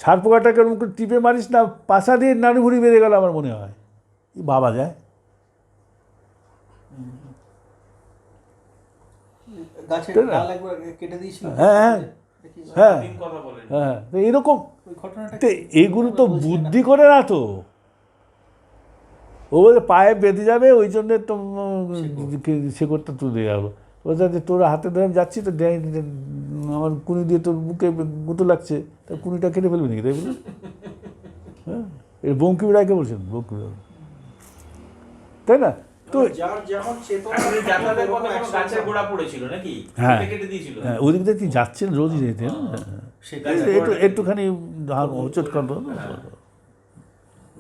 ছাড় পোকাটাকে ওরকম করে টিপে মারিস না, পাশা দিয়ে নাড়ু ভুড়ি বেড়ে গেল আমার মনে হয়। ভাবা যায়? গাছের ডাল একবার কেটে দিয়েছিল। হ্যাঁ, হ্যাঁ, হ্যাঁ, দিন কথা বলেন। হ্যাঁ। তো এরকম ওই ঘটনাটা তো এগুলো তো বুদ্ধি করে না তো, ও বলে পায়ে বেঁধে যাবে, ওই জন্যে তো শেকড়টা তুলে যাবো। বলছে যে তোর হাতে ধরে আমি যাচ্ছি তো আমার কুনি দিয়ে তোর বুকে গুঁতো লাগছে, তার কুনিটা কেটে ফেলবি নাকি? তাই বলে, হ্যাঁ, এই বঙ্কিম রায়কে বলছেন, বঙ্কিম রায়, তাই না? তো যার যেমন চেতনা, যাতায়াতের পথে কোনো গাছের গোড়া পড়েছিল নাকি? হ্যাঁ, কেটে কেটে দিয়েছিল। হ্যাঁ, ওদিক দিয়ে কি যাচ্ছেন, রোজই যেতেন, একটুখানি হোঁচট কাঁদ।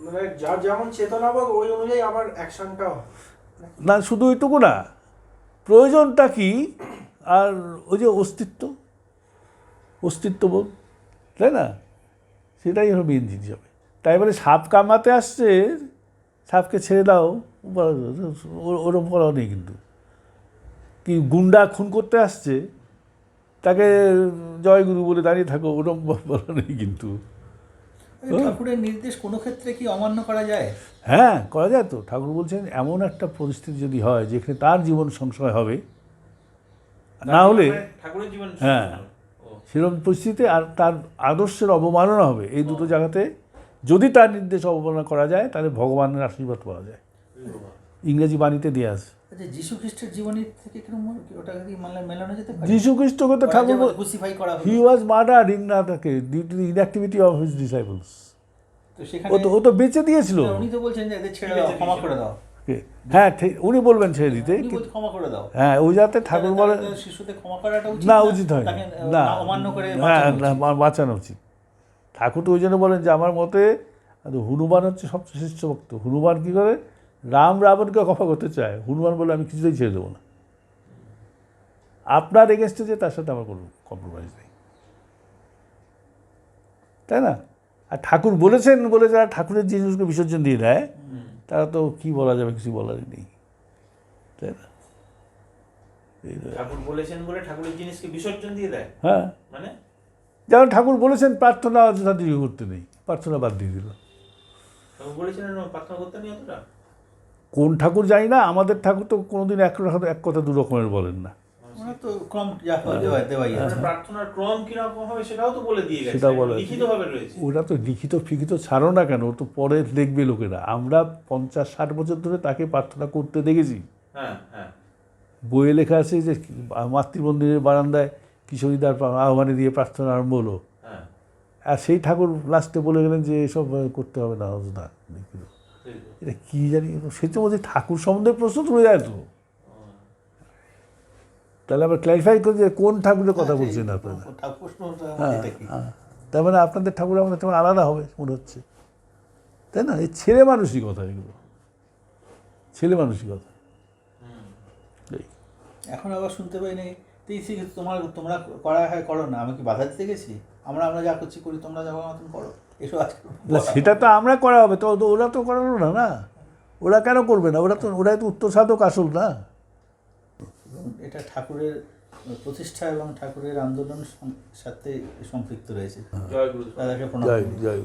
মানে যার যেমন চেতনাবোধ ওই অনুযায়ী আমার অ্যাকশনটা। না, শুধু ওইটুকু না, প্রয়োজনটা কি, আর ওই যে অস্তিত্ববোধ, তাই না, সেটাই হলো মেন জিনিস হবে। তাই বলে সাপ কামাতে আসছে, সাপকে ছেড়ে দাও, ওরম করা নেই। কিন্তু কি গুন্ডা খুন করতে আসছে, তাকে জয়গুরু বলে দাঁড়িয়ে থাকো, ওরম বলা নেই কিন্তু। ঠাকুরের নির্দেশ কোনো ক্ষেত্রে কি অমান্য করা যায়? হ্যাঁ, করা যায় তো। ঠাকুর বলছেন এমন একটা পরিস্থিতি যদি হয় যেখানে তার জীবন সংশয় হবে, না হলে ঠাকুরের জীবন, হ্যাঁ, সেরকম পরিস্থিতিতে আর তার আদর্শের অবমাননা হবে, এই দুটো জায়গাতে যদি তার নির্দেশ অবমাননা করা যায়, তাহলে ভগবানের আশীর্বাদ পাওয়া যায়। ইংরেজি বাণীতে দিয়ে আছে। আচ্ছা, যীশু খ্রিস্টের জীবনী থেকে কিরকম ওটা কি মেলানো যেতে পারে? যীশু খ্রিস্টকে তো ঠাকুর ক্রুসিফাই করা হলো, he was murdered in due to the inactivity of his disciples. তো সেখানে ও তো বেঁচে দিয়েছিল। উনি তো বলছেন যে এদের ছেড়ে দাও, ক্ষমা করে দাও। হ্যাঁ, ঠিক, উনি বলবেন ছেড়ে দিতে, উনি বলছেন ক্ষমা করে দাও। হ্যাঁ, ওই যাতে ঠাকুর বলে শিশুদের ক্ষমা করাটা উচিত না, উচিত হয় তাকে না, অমান্য করে হ্যাঁ, বাঁচানো না, উচিত। বাঁচানো উচিত। ঠাকুর তো ওই জন্য বলেন যে আমার মতে হনুমান হচ্ছে সবচেয়ে শ্রেষ্ঠ ভক্ত। হনুমান কী করে, রাম রাবণকে ক্ষমা করতে চায়, হনুমান বলে আমি কিছুতেই ছেড়ে দেবো না, আপনার এগেনস্টে যে তার সাথে আমার কোনো কম্প্রোমাইজ নেই, তাই না? আর ঠাকুর বলেছেন বলে যারা ঠাকুরের জিনিসকে বিসর্জন দিয়ে দেয়, তারা তো কি বলা যাবে, কিছু বলারই নেই, তাই না? ঠাকুর বলেছেন বলে ঠাকুরের জিনিসকে বিসর্জন দিয়ে দেয়, হ্যাঁ, মানে যেমন ঠাকুর বলেছেন প্রার্থনা অযথা দেরি করতে নেই, প্রার্থনা বাদ দিয়ে দিল। ঠাকুর বলেছেন প্রার্থনা করতে নেই অতটা। কোন ঠাকুর জানি না, আমাদের ঠাকুর তো কোনোদিন এক কথা দু রকমের বলেন না। ওরা তো ক্রম যা দেওয়াই আছে। প্রার্থনার ক্রম কিরকম হবে সেটাও তো বলে দিয়ে গেছে, সেটাও বলে লিখিতভাবে রয়েছে। ওরা তো লিখিত ফিখিত ছাড়ো না কেন, ও তো পরে দেখবে লোকেরা। আমরা 50-60 বছর ধরে তাকে প্রার্থনা করতে দেখেছি। হ্যাঁ, হ্যাঁ, বইয়ে লেখা আছে যে মাতৃমন্দিরের বারান্দায় কিশোরীদার আহ্বানে দিয়ে প্রার্থনা আরম্ভ হলো, হ্যাঁ, আর সেই ঠাকুর লাস্টে বলে গেলেন যে এসব করতে হবে না, অযথা। এটা কী জানি, সে তো বলছে ঠাকুর সম্বন্ধে প্রশ্ন তুলে যায় তো। তাহলে আবার ক্ল্যারিফাই করি যে কোন ঠাকুরের কথা বলছেন আপনারা। হ্যাঁ, তার মানে আপনাদের ঠাকুর আমাদের তেমন আলাদা হবে মনে হচ্ছে, তাই না? এই ছেলে মানসিকতা, এগুলো ছেলে মানসিকতা। এখন আবার শুনতে পাই নেই তোমরা করা হয় করো না, আমি কি বাধা দিতে গেছি? আমরা যা করছি করি, তোমরা যাওয়ার মতন করো, এসব আজকে সেটা তো আমরা করা হবে, তো ওরা তো করালো না, না ওরা কেন করবে না? ওরাই তো উত্তর সাধক আসল না। এটা ঠাকুরের প্রতিষ্ঠা এবং ঠাকুরের আন্দোলনের সাথে সম্পৃক্ত রয়েছে। জয় গুরু, দাদাকে প্রণাম। জয় জয়।